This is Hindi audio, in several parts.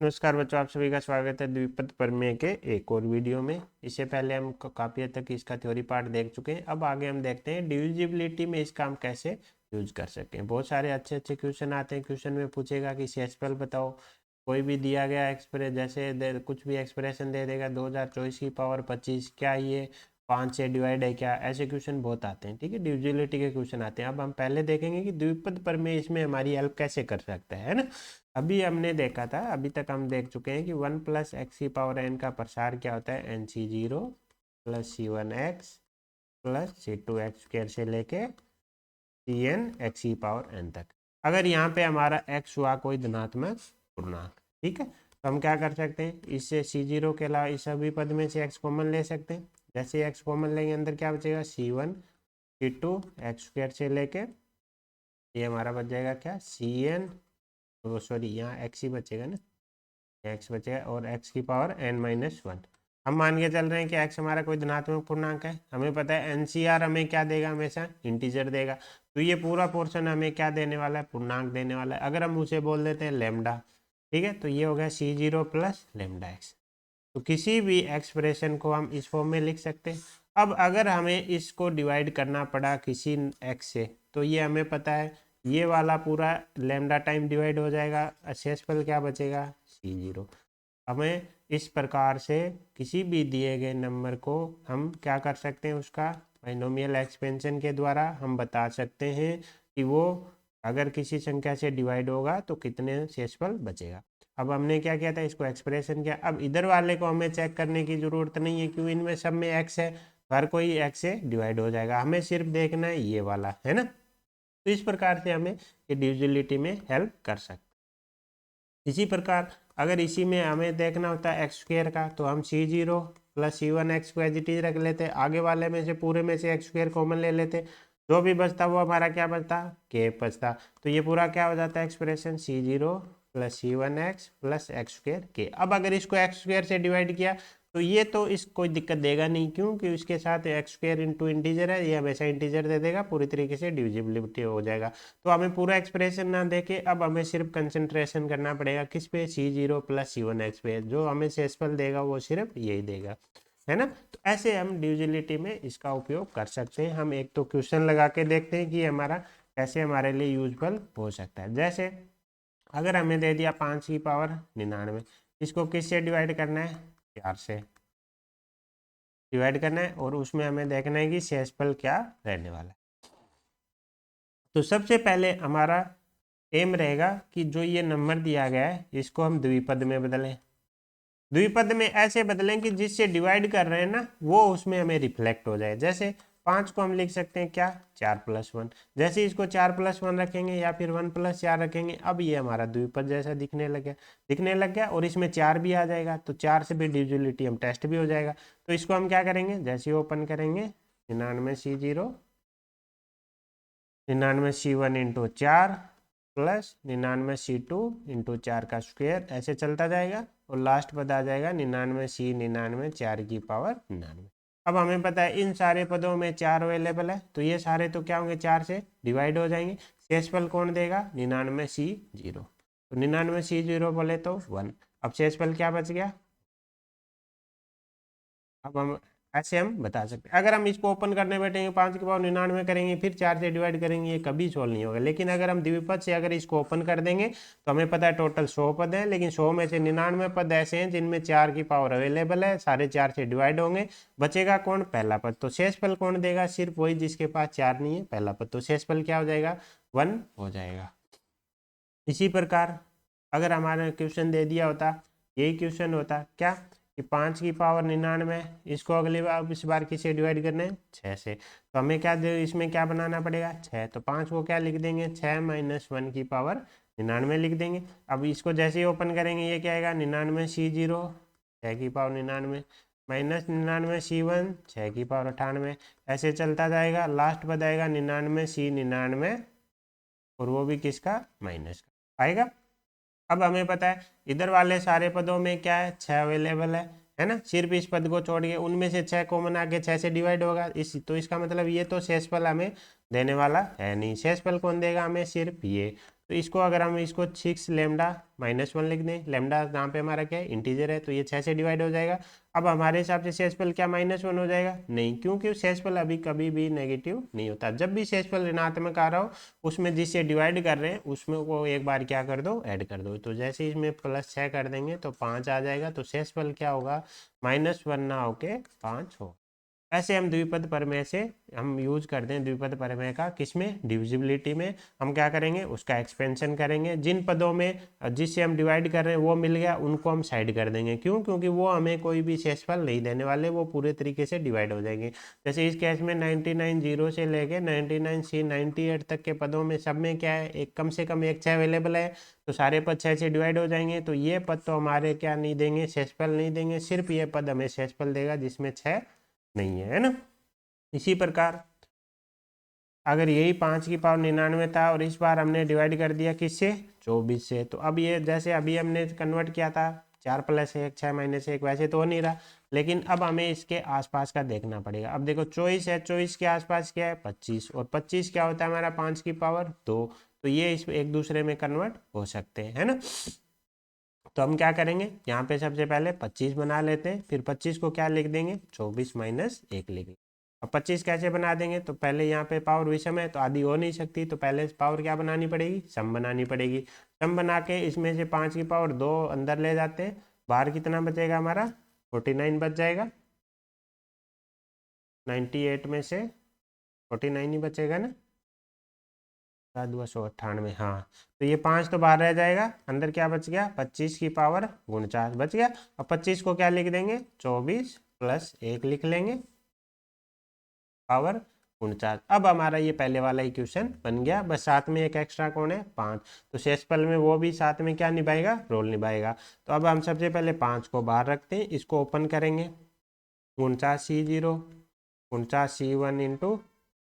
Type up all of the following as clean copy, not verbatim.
नमस्कार बच्चों, आप सभी का स्वागत है द्विपद प्रमेय के एक और वीडियो में। इससे पहले हम काफ़ी हद तक इसका थ्योरी पार्ट देख चुके हैं। अब आगे हम देखते हैं डिविजिबिलिटी में इसका हम कैसे यूज कर सकते हैं। बहुत सारे अच्छे अच्छे क्वेश्चन आते हैं। क्वेश्चन में पूछेगा कि शेषफल बताओ। कोई भी दिया गया एक्सप्रेस जैसे कुछ भी एक्सप्रेशन दे देगा 2024 की पावर 25, क्या ये 5 से डिवाइड है क्या? ऐसे क्वेश्चन बहुत आते हैं। ठीक है, डिविजिबिलिटी के क्वेश्चन आते हैं। अब हम पहले देखेंगे कि द्विपद प्रमेय इसमें हमारी हेल्प कैसे कर सकता है ना। अभी हमने देखा था, अभी तक हम देख चुके हैं कि 1 प्लस एक्स की पावर एन का प्रसार क्या होता है, N C zero plus C one X plus C two X square से लेके सी एन एक्स की पावर एन तक। अगर यहाँ पे हमारा एक्स हुआ कोई धनात्मक पूर्णांक, ठीक है, तो हम क्या कर सकते हैं, इससे सी जीरो के अलावा इस सभी पद में से एक्स कॉमन ले सकते हैं। जैसे एक्स कॉमन लेंगे, अंदर क्या बचेगा, C one C two X square से लेके ये हमारा बच जाएगा क्या, सी एन, तो सॉरी यहाँ एक्स ही बचेगा ना, एक्स बचेगा और एक्स की पावर एन माइनस वन। हम मान के चल रहे हैं कि एक्स हमारा कोई धनात्मक पूर्णांक है। हमें पता है एनसीआर हमें क्या देगा, हमेशा इंटीजर देगा। तो ये पूरा पोर्शन हमें क्या देने वाला है, पूर्णांक देने वाला है। अगर हम उसे बोल देते हैं लेमडा, ठीक है, तो ये हो गया सी जीरो प्लस लेमडा एक्स। तो किसी भी एक्सप्रेशन को हम इस फॉर्म में लिख सकते हैं। अब अगर हमें इसको डिवाइड करना पड़ा किसी एक्स से, तो ये हमें पता है ये वाला पूरा लेमडा टाइम डिवाइड हो जाएगा, शेषफल क्या बचेगा, सी जीरो। हमें इस प्रकार से किसी भी दिए गए नंबर को हम क्या कर सकते हैं, उसका बाइनोमियल एक्सपेंशन के द्वारा हम बता सकते हैं कि वो अगर किसी संख्या से डिवाइड होगा तो कितने शेषफल बचेगा। अब हमने क्या किया था, इसको एक्सप्रेशन किया। अब इधर वाले को हमें चेक करने की जरूरत नहीं है, क्यों, इनमें सब में एक्स है, हर कोई एक्स से डिवाइड हो जाएगा। हमें सिर्फ देखना है ये वाला, है ना। तो इस प्रकार से हमें ये डिविजिबिलिटी में हेल्प कर सकते। इसी प्रकार अगर इसी में हमें देखना होता है एक्स स्क्र का, तो हम सी zero plus C one x को एज इट इज रख लेते, आगे वाले में से पूरे में से एक्स स्क्र कॉमन ले लेते, जो भी बचता वो हमारा क्या बचता, के बचता। तो ये पूरा क्या हो जाता है expression, C zero plus C one X plus X square के। अब अगर इसको एक्स स्क्र से डिवाइड किया तो ये तो इस कोई दिक्कत देगा नहीं, क्योंकि इसके साथ एक्स स्क्र इंटू इंटीजर है, ये हमेशा इंटीजर दे देगा, पूरी तरीके से डिविजिबिलिटी हो जाएगा। तो हमें पूरा एक्सप्रेशन ना देके अब हमें सिर्फ कंसंट्रेशन करना पड़ेगा किस पे, सी zero plus C one x पे। जो हमें शेषफल देगा वो सिर्फ यही देगा, है ना। तो ऐसे हम डिविजिबिलिटी में इसका उपयोग कर सकते हैं। हम एक तो क्वेश्चन लगा के देखते हैं कि हमारा कैसे हमारे लिए यूजफुल हो सकता है। जैसे अगर हमें दे दिया 5 की पावर 99, इसको किससे डिवाइड करना है, 4 से डिवाइड करना है, और उसमें हमें देखना है कि शेषफल क्या रहने वाला है। तो सबसे पहले हमारा एम रहेगा कि जो ये नंबर दिया गया है इसको हम द्विपद में बदलें। द्विपद में ऐसे बदलें कि जिससे डिवाइड कर रहे हैं ना वो उसमें हमें रिफ्लेक्ट हो जाए। जैसे 5 को हम लिख सकते हैं क्या, 4+1। जैसे इसको 4+1 रखेंगे या फिर 1+4 रखेंगे, अब ये हमारा द्विपद जैसा दिखने लग गया और इसमें 4 भी आ जाएगा, तो 4 से भी डिविजिबिलिटी हम टेस्ट भी हो जाएगा। तो इसको हम क्या करेंगे, जैसे ओपन करेंगे 99C0 99C1 into 4 plus 99C2 into 4 का स्क्वायर, ऐसे चलता जाएगा और लास्ट पद आ जाएगा 99C 99 4 की पावर 99। अब हमें पता है इन सारे पदों में 4 अवेलेबल है, तो ये सारे तो क्या होंगे, 4 से डिवाइड हो जाएंगे। शेषफल कौन देगा, 99C0। तो 99C0 बोले तो 1। अब शेषफल क्या बच गया। अब हम ऐसे हम बता सकते हैं। अगर हम इसको ओपन करने बैठेंगे 5 की पावर 99 करेंगे फिर 4 से डिवाइड करेंगे, ये कभी सोल्व नहीं होगा। लेकिन अगर हम द्विपद से अगर इसको ओपन कर देंगे तो हमें पता है टोटल 100 पद है, लेकिन 100 में से 99 पद ऐसे हैं जिनमें 4 की पावर अवेलेबल है, सारे 4 से डिवाइड होंगे। बचेगा कौन, पहला पद। तो शेषफल कौन देगा, सिर्फ वही जिसके पास 4 नहीं है, पहला पद। तो शेषफल क्या हो जाएगा, 1 हो जाएगा। इसी प्रकार अगर हमारा क्वेश्चन दे दिया होता, यही क्वेश्चन होता क्या कि 5 की पावर 99, इसको अगली बार इस बार किससे डिवाइड करना है, 6 से। तो हमें क्या इसमें क्या बनाना पड़ेगा, 6। तो 5 को क्या लिख देंगे, 6 माइनस 1 की पावर 99 लिख देंगे। अब इसको जैसे ही ओपन करेंगे ये क्या आएगा, 99C0 6 की पावर 99 माइनस 99C1 6 की पावर 98, ऐसे चलता जाएगा। लास्ट बताएगा 99C99 और वो भी किसका, माइनस का आएगा। अब हमें पता है इधर वाले सारे पदों में क्या है, 6 अवेलेबल है ना। सिर्फ इस पद को छोड़ के उनमें से 6 कॉमन आके 6 से डिवाइड होगा। तो इसका मतलब ये तो शेषफल हमें देने वाला है नहीं। शेषफल कौन देगा हमें, सिर्फ ये। तो इसको अगर हम इसको 6 लेमडा -1 लिख दें, लेमडा यहाँ पे हमारा क्या है, इंटीजर है, तो ये 6 से डिवाइड हो जाएगा। अब हमारे हिसाब से शेषफल क्या -1 हो जाएगा? नहीं, क्योंकि शेषफल अभी कभी भी नेगेटिव नहीं होता। जब भी शेषफल ऋणात्मक आ रहा हो उसमें जिससे डिवाइड कर रहे हैं उसमें को एक बार क्या कर दो, ऐड कर दो। तो जैसे इसमें +6 कर देंगे तो 5 आ जाएगा, तो शेषफल क्या होगा, -1 ना होके 5 हो। ऐसे हम द्विपद प्रमेय से हम यूज करते हैं द्विपद प्रमेय का, किसमें, डिविजिबिलिटी में। हम क्या करेंगे, उसका एक्सपेंशन करेंगे। जिन पदों में जिससे हम डिवाइड कर रहे हैं वो मिल गया, उनको हम साइड कर देंगे। क्यों? क्योंकि वो हमें कोई भी शेषफल नहीं देने वाले, वो पूरे तरीके से डिवाइड हो जाएंगे। जैसे इस केस में 99 0 से लेके 99 से 98 तक के पदों में सब में क्या है, एक कम से कम एक 6 अवेलेबल है, तो सारे पद 6 से डिवाइड हो जाएंगे। तो ये पद तो हमारे क्या नहीं देंगे, शेषफल नहीं देंगे, सिर्फ ये पद हमें शेषफल देगा जिसमें 6 नहीं है ना। इसी प्रकार अगर यही 5 की पावर 99 था और इस बार हमने डिवाइड कर दिया किससे, 24 से, तो अब ये जैसे अभी हमने कन्वर्ट किया था 4 + 1 6 - 1, वैसे तो हो नहीं रहा, लेकिन अब हमें इसके आसपास का देखना पड़ेगा। अब देखो 24 है, 24 के आसपास क्या है, 25, और 25 क्या होता है हमारा, 5 की पावर 2, तो ये इस एक दूसरे में कन्वर्ट हो सकते हैं, है ना। तो हम क्या करेंगे, यहाँ पे सबसे पहले 25 बना लेते हैं, फिर 25 को क्या लिख देंगे, 24 - 1 लिख देंगे। अब 25 कैसे बना देंगे, तो पहले यहाँ पे पावर विषम है तो आधी हो नहीं सकती, तो पहले पावर क्या बनानी पड़ेगी, सम बनानी पड़ेगी। सम बना के इसमें से 5 की पावर 2 अंदर ले जाते हैं, बाहर कितना बचेगा हमारा, 49 बच जाएगा। 98 में से 49 ही बचेगा ना, 298, हाँ। तो ये 5 तो बाहर रह जाएगा, अंदर क्या बच गया, 25 की पावर 49 बच गया। अब 25 को क्या लिख देंगे, 24 + 1 लिख लेंगे, पावर 49। अब हमारा ये पहले वाला इक्वेशन बन गया, बस साथ में एक एक्स्ट्रा कौन है, 5, तो शेषफल में वो भी साथ में क्या निभाएगा, रोल निभाएगा। तो अब हम सबसे पहले 5 को बाहर रखते हैं, इसको ओपन करेंगे, 49C0 49C1 into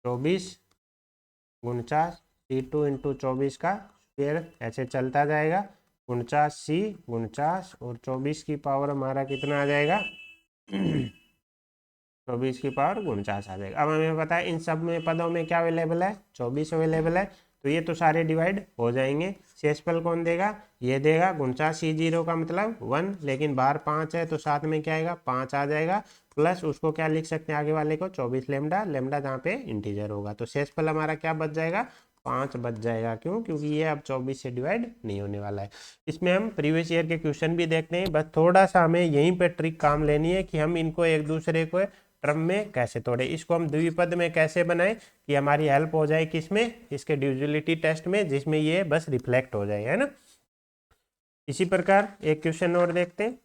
24 49C2 into 24 का स्क्वायर, ऐसे चलता जाएगा। 49C 49 और 24 की पावर हमारा कितना आ जाएगा 24 की पावर 49 आ जाएगा। अब हमें पता है इन सब में पदों में क्या अवेलेबल है, 24 अवेलेबल है, तो ये तो सारे डिवाइड हो जाएंगे। शेषफल कौन देगा, ये देगा। 49C0 का मतलब 1, लेकिन बाहर 5 है तो साथ में क्या आएगा, 5 आ जाएगा, प्लस उसको क्या लिख सकते हैं आगे वाले को, 24 लेमडा, लेमडा जहाँ पे इंटीजर होगा, तो शेषफल हमारा क्या बच जाएगा, 5 बच जाएगा। क्यों? क्योंकि ये अब 24 से डिवाइड नहीं होने वाला है। इसमें हम प्रीवियस ईयर के क्वेश्चन भी देखते हैं, बस थोड़ा सा हमें यहीं पे ट्रिक काम लेनी है कि हम इनको एक दूसरे को टर्म में कैसे तोड़े, इसको हम द्विपद में कैसे बनाएं कि हमारी हेल्प हो जाए, किसमें, इसके डिविजिबिलिटी टेस्ट में, जिसमें ये बस रिफ्लेक्ट हो जाए, है ना। इसी प्रकार एक क्वेश्चन और देखते हैं।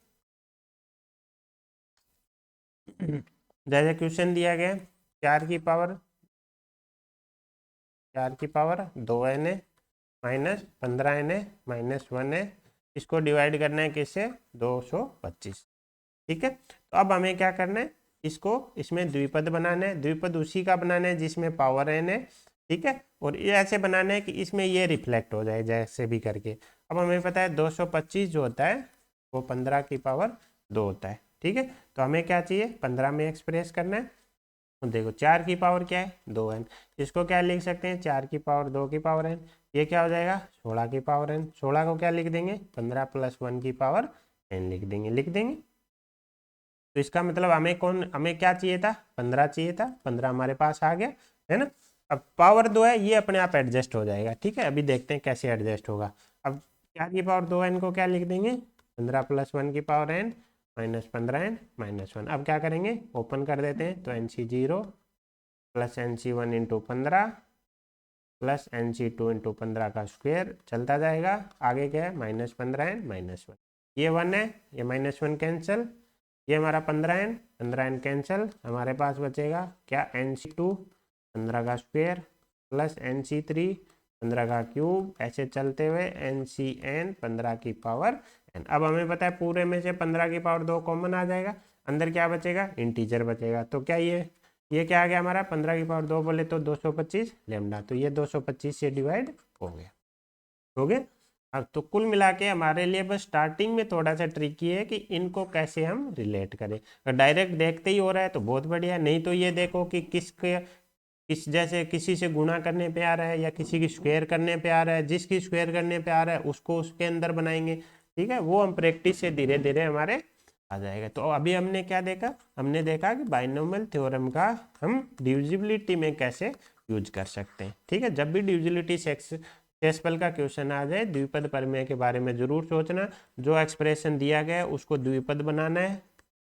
जैसे क्वेश्चन दिया गया 4 की पावर 2n है -15n है -1 है, इसको डिवाइड करना है किससे, 225, ठीक है। तो अब हमें क्या करना है, इसको इसमें द्विपद बनाना है, द्विपद उसी का बनाना है जिसमें पावर n है, ठीक है, और ये ऐसे बनाना है कि इसमें ये रिफ्लेक्ट हो जाए जैसे भी करके। अब हमें पता है 225 जो होता है वो 15 की पावर 2 होता है, ठीक है। तो हमें क्या चाहिए, 15 में एक्सप्रेस करना है। तो देखो 4 की पावर क्या है, 2n, इसको क्या लिख सकते हैं, 4 की पावर 2 की पावर n, ये क्या हो जाएगा 16 की पावर n, 16 को क्या लिख देंगे, 15 + 1 की पावर n लिख देंगे। तो इसका मतलब हमें क्या चाहिए था, 15 चाहिए था, 15 हमारे पास आ गया, है ना। अब पावर 2 है, ये अपने आप एडजस्ट हो जाएगा, ठीक है। अभी देखते हैं कैसे एडजस्ट होगा। अब 4 की पावर 2n को क्या लिख देंगे, 15 + 1 की पावर n -15n -1। अब क्या करेंगे, ओपन कर देते हैं, तो NC0 + NC1 into 15 + NC2 into 15 का स्क्वायर चलता जाएगा। आगे क्या है, -15n -1, ये 1 है, ये -1 कैंसिल, ये हमारा 15n कैंसिल, हमारे पास बचेगा क्या, NC2 15 का स्क्वायर + NC3 15 का क्यूब, ऐसे चलते हुए NCn 15 की पावर n। अब हमें पता है पूरे में से 15 की पावर 2 कॉमन आ जाएगा, अंदर क्या बचेगा, इंटीजर बचेगा। तो क्या ये क्या आ गया हमारा, 15 की पावर 2 बोले तो 225 लेमडा, तो ये 225 से डिवाइड हो गया। अब तो कुल मिला के हमारे लिए बस स्टार्टिंग में थोड़ा सा ट्रिकी है कि इनको कैसे हम रिलेट करें। अगर डायरेक्ट देखते ही हो रहा है तो बहुत बढ़िया, नहीं तो ये देखो कि किसके जैसे किसी से गुणा करने पे आ रहा है या किसी की स्क्वायर करने पे आ रहा है, जिसकी स्क्वायर करने पे आ रहा है उसको उसके अंदर बनाएंगे। ठीक है, वो हम प्रैक्टिस से धीरे धीरे हमारे आ जाएगा। तो अभी हमने क्या देखा, हमने देखा कि बाइनोमियल थ्योरम का हम डिविजिबिलिटी में कैसे यूज कर सकते हैं। ठीक है, जब भी डिविजिबिलिटी सक्सेसफुल का क्वेश्चन आ जाए, द्विपद प्रमेय के बारे में जरूर सोचना। जो एक्सप्रेशन दिया गया है उसको द्विपद बनाना है,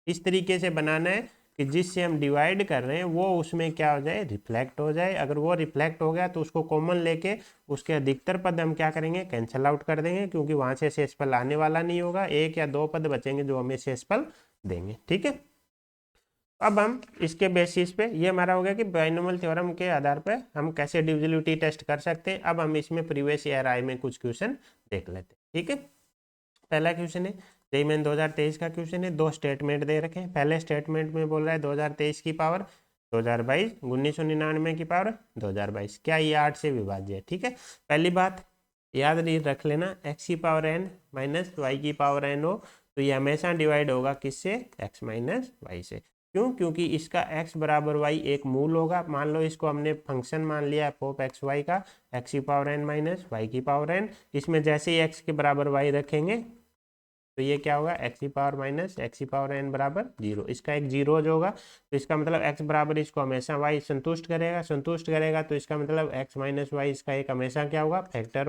इस तरीके से बनाना है कि जिससे हम डिवाइड कर रहे हैं वो उसमें क्या हो जाए, रिफ्लेक्ट हो जाए। अगर वो रिफ्लेक्ट हो गया तो उसको कॉमन लेके उसके अधिकतर पद हम क्या करेंगे, कैंसिल आउट कर देंगे, क्योंकि वहां से शेषफल आने वाला नहीं होगा। एक या दो पद बचेंगे जो हमें शेषफल देंगे। ठीक है, अब हम इसके बेसिस पे, ये हमारा हो गया कि बाइनोमियल थ्योरम के आधार पे हम कैसे डिविजिबिलिटी टेस्ट कर सकते हैं। अब हम इसमें प्रीवियस ईयर आई में कुछ क्वेश्चन देख लेते हैं। ठीक है, पहला क्वेश्चन है जेईई मेन 2023 का क्वेश्चन है। दो स्टेटमेंट दे रखे हैं। पहले स्टेटमेंट में बोल रहा है 2023 की पावर 2022, 1999 की पावर 2022, क्या ये 8 से विभाज्य है। ठीक है, पहली बात याद नहीं रख लेना, x की पावर n माइनस वाई की पावर n हो तो ये हमेशा डिवाइड होगा किससे, x माइनस वाई से। क्यों, क्योंकि इसका x बराबर y एक मूल होगा। मान लो इसको हमने फंक्शन मान लिया f ऑफ एक्स वाई का, x की पावर n माइनस वाई की पावर n। इसमें जैसे ही x के बराबर y रखेंगे तो ये क्या होगा, एक्स की पावर माइनस एक्स की पावर n बराबर 0। इसका एक जीरो जो होगा तो इसका मतलब x बराबर इसको हमेशा y संतुष्ट करेगा तो इसका मतलब x माइनस वाई इसका एक हमेशा क्या होगा, फैक्टर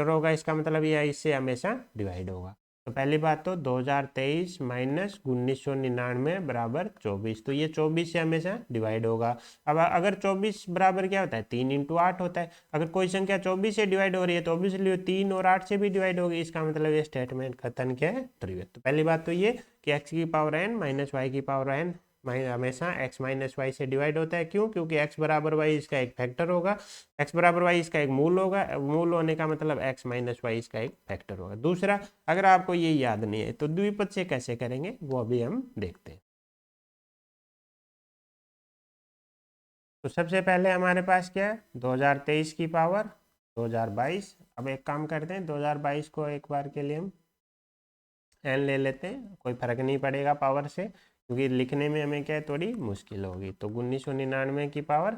होगा। इसका मतलब ये इससे हमेशा डिवाइड होगा। तो पहली बात तो 2023 माइनस 1999 बराबर 24, तो ये 24 से हमेशा डिवाइड होगा। अब अगर 24 बराबर क्या होता है, 3 इंटू 8 होता है। अगर कोई संख्या 24 से डिवाइड हो रही है तो ऑब्वियसली 3 और 8 से भी डिवाइड होगी। इसका मतलब ये स्टेटमेंट कथन क्या है, ट्रू है। तो पहली बात तो ये कि x की पावर n माइनस वाई की पावर n हमेशा x माइनस वाई से डिवाइड होता है। क्यों, क्योंकि x बराबर वाई इसका एक फैक्टर होगा, x बराबर वाई इसका एक मूल होगा। मूल होने का मतलब x माइनस वाई इसका एक फैक्टर होगा। दूसरा, अगर आपको ये याद नहीं है तो द्विपद से कैसे करेंगे वो अभी हम देखते हैं। तो सबसे पहले हमारे पास क्या है, 2023 की पावर 2022। अब एक काम करते हैं, 2022 को एक बार के लिए हम एन ले लेते हैं, कोई फर्क नहीं पड़ेगा पावर से, क्योंकि लिखने में हमें क्या है, थोड़ी मुश्किल होगी। तो 1999 की पावर,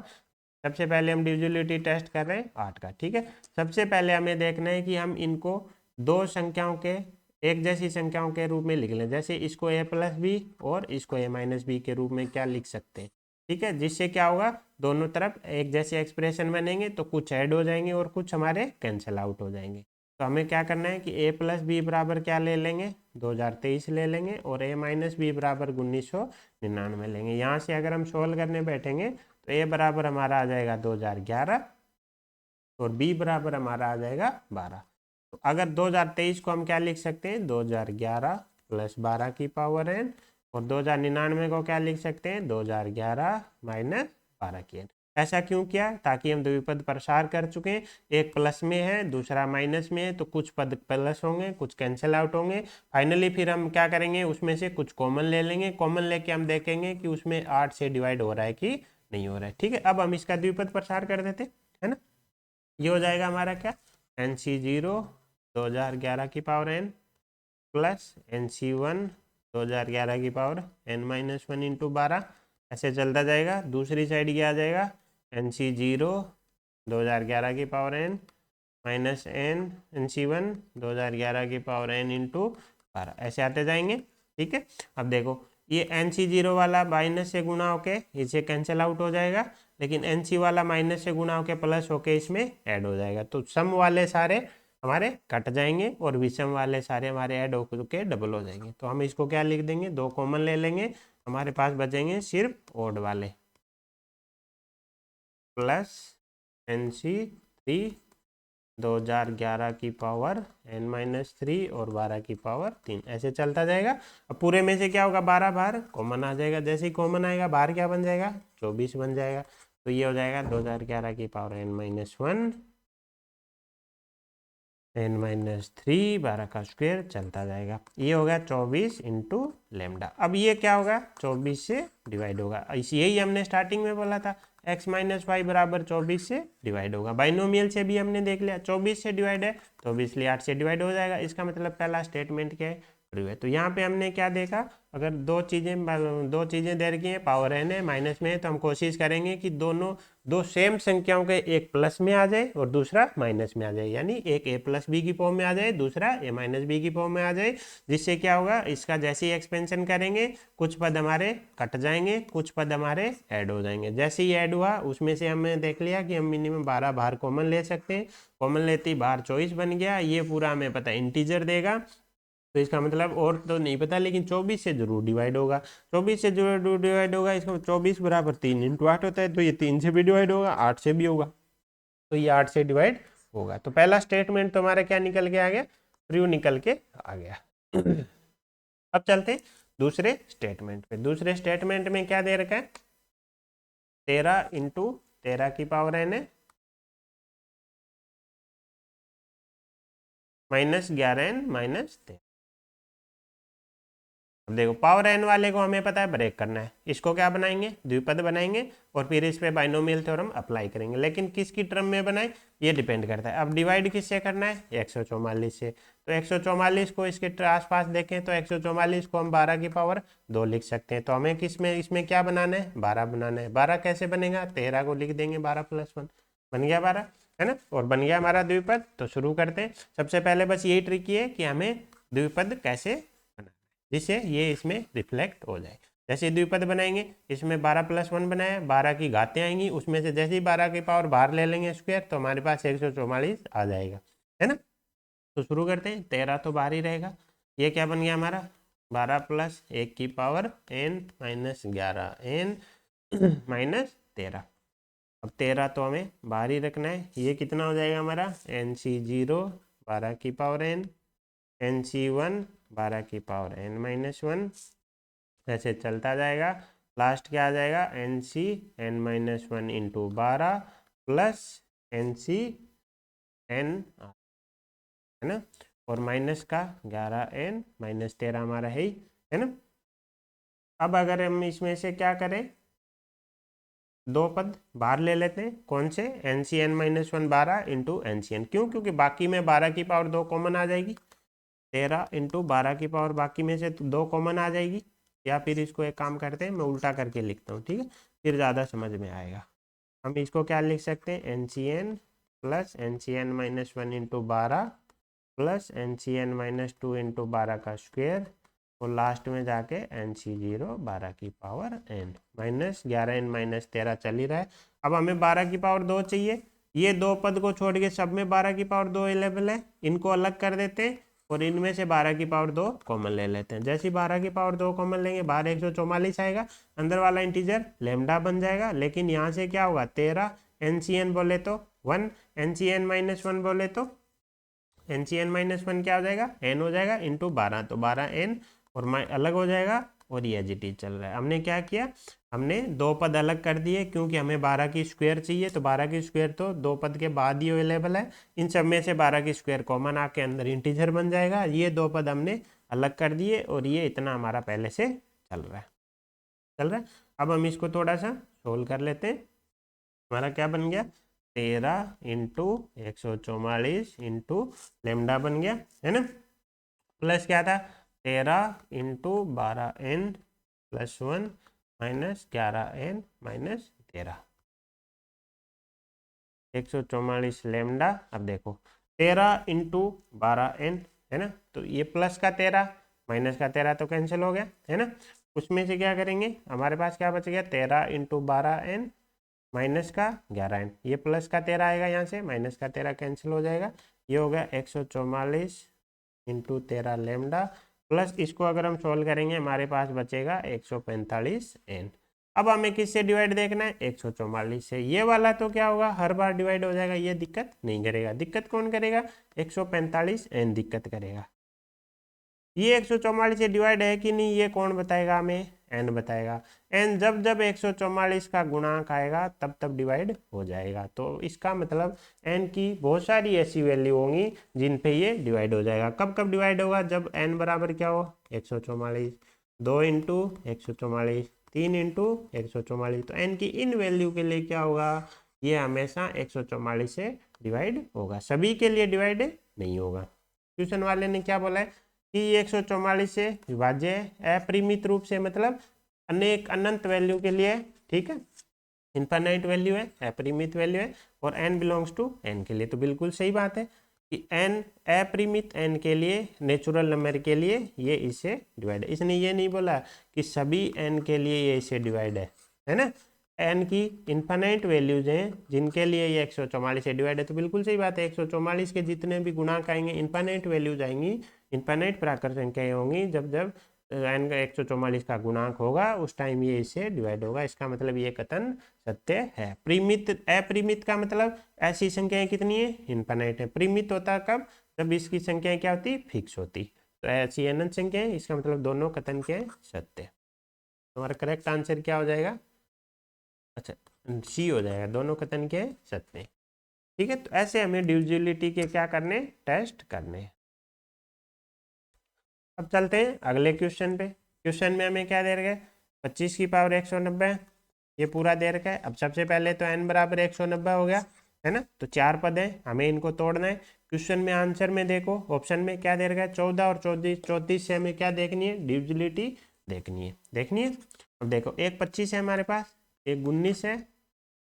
सबसे पहले हम डिविजिबिलिटी टेस्ट कर रहे हैं 8 का। ठीक है, सबसे पहले हमें देखना है कि हम इनको दो संख्याओं के, एक जैसी संख्याओं के रूप में लिख लें। जैसे इसको a प्लस बी और इसको a माइनस बी के रूप में क्या लिख सकते हैं। ठीक है, जिससे क्या होगा, दोनों तरफ एक जैसे एक्सप्रेशन बनेंगे तो कुछ ऐड हो जाएंगे और कुछ हमारे कैंसिल आउट हो जाएंगे। तो हमें क्या करना है कि a प्लस बी बराबर क्या ले लेंगे, 2023 ले लेंगे, और a माइनस बी बराबर 1999 लेंगे। यहाँ से अगर हम सोल्व करने बैठेंगे तो a बराबर हमारा आ जाएगा 2011 और b बराबर हमारा आ जाएगा 12। तो अगर 2023 को हम क्या लिख सकते हैं, 2011 प्लस 12 की पावर n, और 2099 को क्या लिख सकते हैं, 2011 माइनस 12 की n। ऐसा क्यों किया, ताकि हम द्विपद प्रसार कर चुके हैं, एक प्लस में है दूसरा माइनस में है, तो कुछ पद प्लस होंगे कुछ कैंसिल आउट होंगे। फाइनली फिर हम क्या करेंगे, उसमें से कुछ कॉमन ले लेंगे। कॉमन लेके हम देखेंगे कि उसमें 8 से डिवाइड हो रहा है कि नहीं हो रहा है। ठीक है, अब हम इसका द्विपद प्रसार कर देते है ना। ये हो जाएगा हमारा क्या, NC0 2011 की पावर n प्लस NC1 2011 की पावर n माइनस 1 इंटू 12, ऐसे चलता जाएगा। दूसरी साइड ये आ जाएगा NC0 2011 की पावर n माइनस NC1 2011 की पावर n इंटू 12, ऐसे आते जाएंगे। ठीक है, अब देखो ये NC0 वाला माइनस से गुणा होके इसे कैंसिल आउट हो जाएगा, लेकिन NC वाला माइनस से गुणा होके प्लस होके इसमें ऐड हो जाएगा। तो सम वाले सारे हमारे कट जाएंगे और विषम वाले सारे हमारे ऐड होकर के डबल हो जाएंगे। तो हम इसको क्या लिख देंगे, दो कॉमन ले लेंगे, हमारे पास बचेंगे सिर्फ ओड वाले, प्लस NC3 2011 की पावर n माइनस 3 और 12 की पावर 3, ऐसे चलता जाएगा। अब पूरे में से क्या होगा, 12 बाहर कॉमन आ जाएगा। जैसे ही कॉमन आएगा बाहर क्या बन जाएगा, 24 बन जाएगा। तो ये हो जाएगा 2011 की power n minus 1 n minus 3 12 का स्क्वायर चलता जाएगा। ये होगा 24 इंटू लेमडा। अब ये क्या होगा, 24 से डिवाइड होगा। यही हमने स्टार्टिंग में बोला था, x माइनस वाई बराबर 24 से डिवाइड होगा। बाइनोमियल से भी हमने देख लिया 24 से डिवाइड है तो ऑब्वियसली 8 से डिवाइड हो जाएगा। इसका मतलब पहला स्टेटमेंट क्या है, ट्रू है। तो यहाँ पे हमने क्या देखा, अगर दो चीज़ें दे रखी हैं, पावर n है माइनस में है, तो हम कोशिश करेंगे कि दो सेम संख्याओं के एक प्लस में आ जाए और दूसरा माइनस में आ जाए, यानी एक a प्लस बी की फॉर्म में आ जाए, दूसरा a माइनस बी की फॉर्म में आ जाए। जिससे क्या होगा, इसका जैसे ही एक्सपेंशन करेंगे कुछ पद हमारे कट जाएंगे, कुछ पद हमारे ऐड हो जाएंगे। जैसे ही ऐड हुआ उसमें से हमने देख लिया कि हम मिनिमम 12 बाहर कॉमन ले सकते हैं। कॉमन लेते ही बाहर 24 बन गया। ये पूरा हमें पता है इंटीजर देगा, तो इसका मतलब और तो नहीं पता, लेकिन 24 से जरूर डिवाइड होगा। 24 से जरूर डिवाइड होगा, इसका 24 बराबर 3 इंटू 8 होता है, तो ये 3 से भी डिवाइड होगा, 8 से भी होगा, तो ये 8 से डिवाइड होगा। तो पहला स्टेटमेंट तो हमारा क्या निकल के आ गया, ट्रू निकल के आ गया। अब चलते दूसरे स्टेटमेंट पे। दूसरे स्टेटमेंट में क्या दे रखा है, 13 इंटू 13 की पावर n है माइनस 11n माइनस 13। अब देखो पावर n वाले को हमें पता है ब्रेक करना है, इसको क्या बनाएंगे, द्विपद बनाएंगे और फिर इस पे बाइनोमियल थ्योरम अप्लाई करेंगे। लेकिन किसकी टर्म में बनाए ये डिपेंड करता है। अब डिवाइड किससे करना है, 144 से। तो 144 को इसके आसपास देखें तो 144 को हम 12 की पावर 2 लिख सकते हैं। तो हमें इसमें क्या बनाना है, 12 बनाना है। 12 कैसे बनेगा, 13 को लिख देंगे 12 + 1, बन गया 12, है ना, और बन गया हमारा द्विपद। तो शुरू करते हैं। सबसे पहले बस यही ट्रिक है कि हमें द्विपद कैसे बनाना, जिससे ये इसमें रिफ्लेक्ट हो जाए। जैसे द्विपद बनाएंगे, इसमें 12 + 1 बनाया, 12 की घातें आएंगी, उसमें से जैसे ही 12 की पावर बाहर ले लेंगे स्क्वायर, तो हमारे पास 144 आ जाएगा, है ना। तो शुरू करते हैं। 13 तो बाहर ही रहेगा, ये क्या बन गया हमारा, 12 + 1 की power n minus 11 n minus 13। अब 13 तो हमें बाहर ही रखना है, ये कितना हो जाएगा हमारा, NC0 12 की पावर n, NC1 12 की पावर n माइनस 1, ऐसे चलता जाएगा। लास्ट क्या आ जाएगा, NC n minus 1 into 12 plus NC n, है ना, और माइनस का 11n माइनस 13 हमारा है ना। अब अगर हम इसमें से क्या करें, दो पद बाहर ले लेते हैं, कौन से, NCn माइनस 1 12 इंटू NCn, क्यों, क्योंकि बाकी में 12 की पावर 2 कॉमन आ जाएगी, 13 इंटू 12 की पावर बाकी में से 2 कॉमन आ जाएगी। या फिर इसको एक काम करते हैं, मैं उल्टा करके लिखता हूँ, ठीक है, फिर ज़्यादा समझ में आएगा। हम इसको क्या लिख सकते हैं, NCn plus NCn minus 1 into 12 plus NCn minus 2 into 12 का स्क्वायर, और लास्ट में जाके NC0 12 की power n minus 11n minus 13 चल ही रहा है। अब हमें 12 की पावर 2 चाहिए। ये दो पद को छोड़ के सब में 12 की पावर 2 अवेलेबल है, इनको अलग कर देते हैं और इनमें से 12 की पावर 2 कॉमन ले लेते हैं। जैसे ही 12 की पावर 2 कॉमन लेंगे, बाहर 144 आएगा, अंदर वाला इंटीजर लेमडा बन जाएगा। लेकिन यहाँ से क्या होगा, 13 NCn बोले तो 1, NCn माइनस 1 बोले तो NCn माइनस 1 क्या हो जाएगा, n हो जाएगा इंटू 12, तो 12n और अलग हो जाएगा, और ये एज इट इज चल रहा है। हमने क्या किया, हमने दो पद अलग कर दिए, क्योंकि हमें 12 की स्क्वायर चाहिए, तो 12 की स्क्वायर तो दो पद के बाद ही अवेलेबल है। इन सब में से 12 की स्क्वायर कॉमन आके अंदर इंटीजर बन जाएगा। ये दो पद हमने अलग कर दिए, और ये इतना हमारा पहले से चल रहा है। अब हम इसको थोड़ा सा सोल्व कर लेते हैं। हमारा क्या बन गया, 13 इंटू 144 इंटू लेमडा बन गया, है ना, प्लस क्या था, 13 into 12n plus 1 minus 11n minus 13, 144 lambda. अब देखो 13 इंटू 12n, है ना, तो ये प्लस का 13 माइनस का 13 तो कैंसिल हो गया, है ना। उसमें से क्या करेंगे, हमारे पास क्या बच गया, 13 इंटू 12n माइनस का 11n, ये प्लस का 13 आएगा, यहाँ से माइनस का 13 कैंसिल हो जाएगा। ये हो गया 144 इंटू 13 लेमडा, प्लस इसको अगर हम सोल्व करेंगे हमारे पास बचेगा 145n। अब हमें किससे डिवाइड देखना है, 144 से। ये वाला तो क्या होगा, हर बार डिवाइड हो जाएगा, ये दिक्कत नहीं करेगा। दिक्कत कौन करेगा, 145n दिक्कत करेगा। ये 144 से डिवाइड है कि नहीं, ये कौन बताएगा हमें, n बताएगा। n जब जब 144 का गुणांक आएगा तब तब डिवाइड हो जाएगा। तो इसका मतलब n की बहुत सारी ऐसी वैल्यू होंगी जिन पे ये डिवाइड हो जाएगा। कब कब डिवाइड होगा, जब n बराबर क्या हो, 144, 2 इंटू 144, 3 इंटू 144। तो n की इन वैल्यू के लिए क्या होगा, ये हमेशा 144 से डिवाइड होगा, सभी के लिए डिवाइड नहीं होगा। ट्यूशन वाले ने क्या बोला है, कि ये 144 से विभाज्य है, अपरिमित रूप से मतलब अनेक अनंत वैल्यू के लिए, ठीक है, इनफाइनाइट वैल्यू है, अपरिमित वैल्यू है, और n बिलोंग्स टू n के लिए। तो बिल्कुल सही बात है कि n अपरिमित n के लिए, नेचुरल नंबर के लिए ये इससे डिवाइड है। इसने ये नहीं बोला कि सभी n के लिए ये इससे डिवाइड है ना। n की इनफाइनाइट वैल्यूज हैं जिनके लिए ये 144 से डिवाइड है, तो बिल्कुल सही बात है। 144 के जितने भी गुणांक आएंगे इनफाइनाइट वैल्यूज आएंगी, इनफाइनाइट प्राकृत संख्याएं होंगी, जब जब n का 144 का गुणांक होगा उस टाइम ये इससे डिवाइड होगा। इसका मतलब ये कथन सत्य है। परिमित, अपरिमित का मतलब ऐसी संख्याएं कितनी है, इनफाइनाइट है। परिमित होता कब, जब इसकी संख्याएं क्या होती, फिक्स होती। तो ऐसी अनंत संख्याएं, इसका मतलब दोनों कथन क्या है, सत्य। हमारा करेक्ट आंसर क्या हो जाएगा, अच्छा सी हो जाएगा, दोनों कथन के सत्य। ठीक है, तो ऐसे हमें डिविजिबिलिटी के क्या करने, टेस्ट करने। अब चलते हैं अगले क्वेश्चन पे। क्वेश्चन में हमें क्या दे रखा है, 25 की पावर 190, ये पूरा दे रखा है। अब सबसे पहले तो n बराबर 190 हो गया, है ना, तो 4 पद है, हमें इनको तोड़ना है। क्वेश्चन में आंसर में देखो, ऑप्शन में क्या दे रखा है, 14 और 34 से हमें क्या देखनी है, डिविजिबिलिटी देखनी है। अब देखो, एक 25 है हमारे पास, एक 19 है,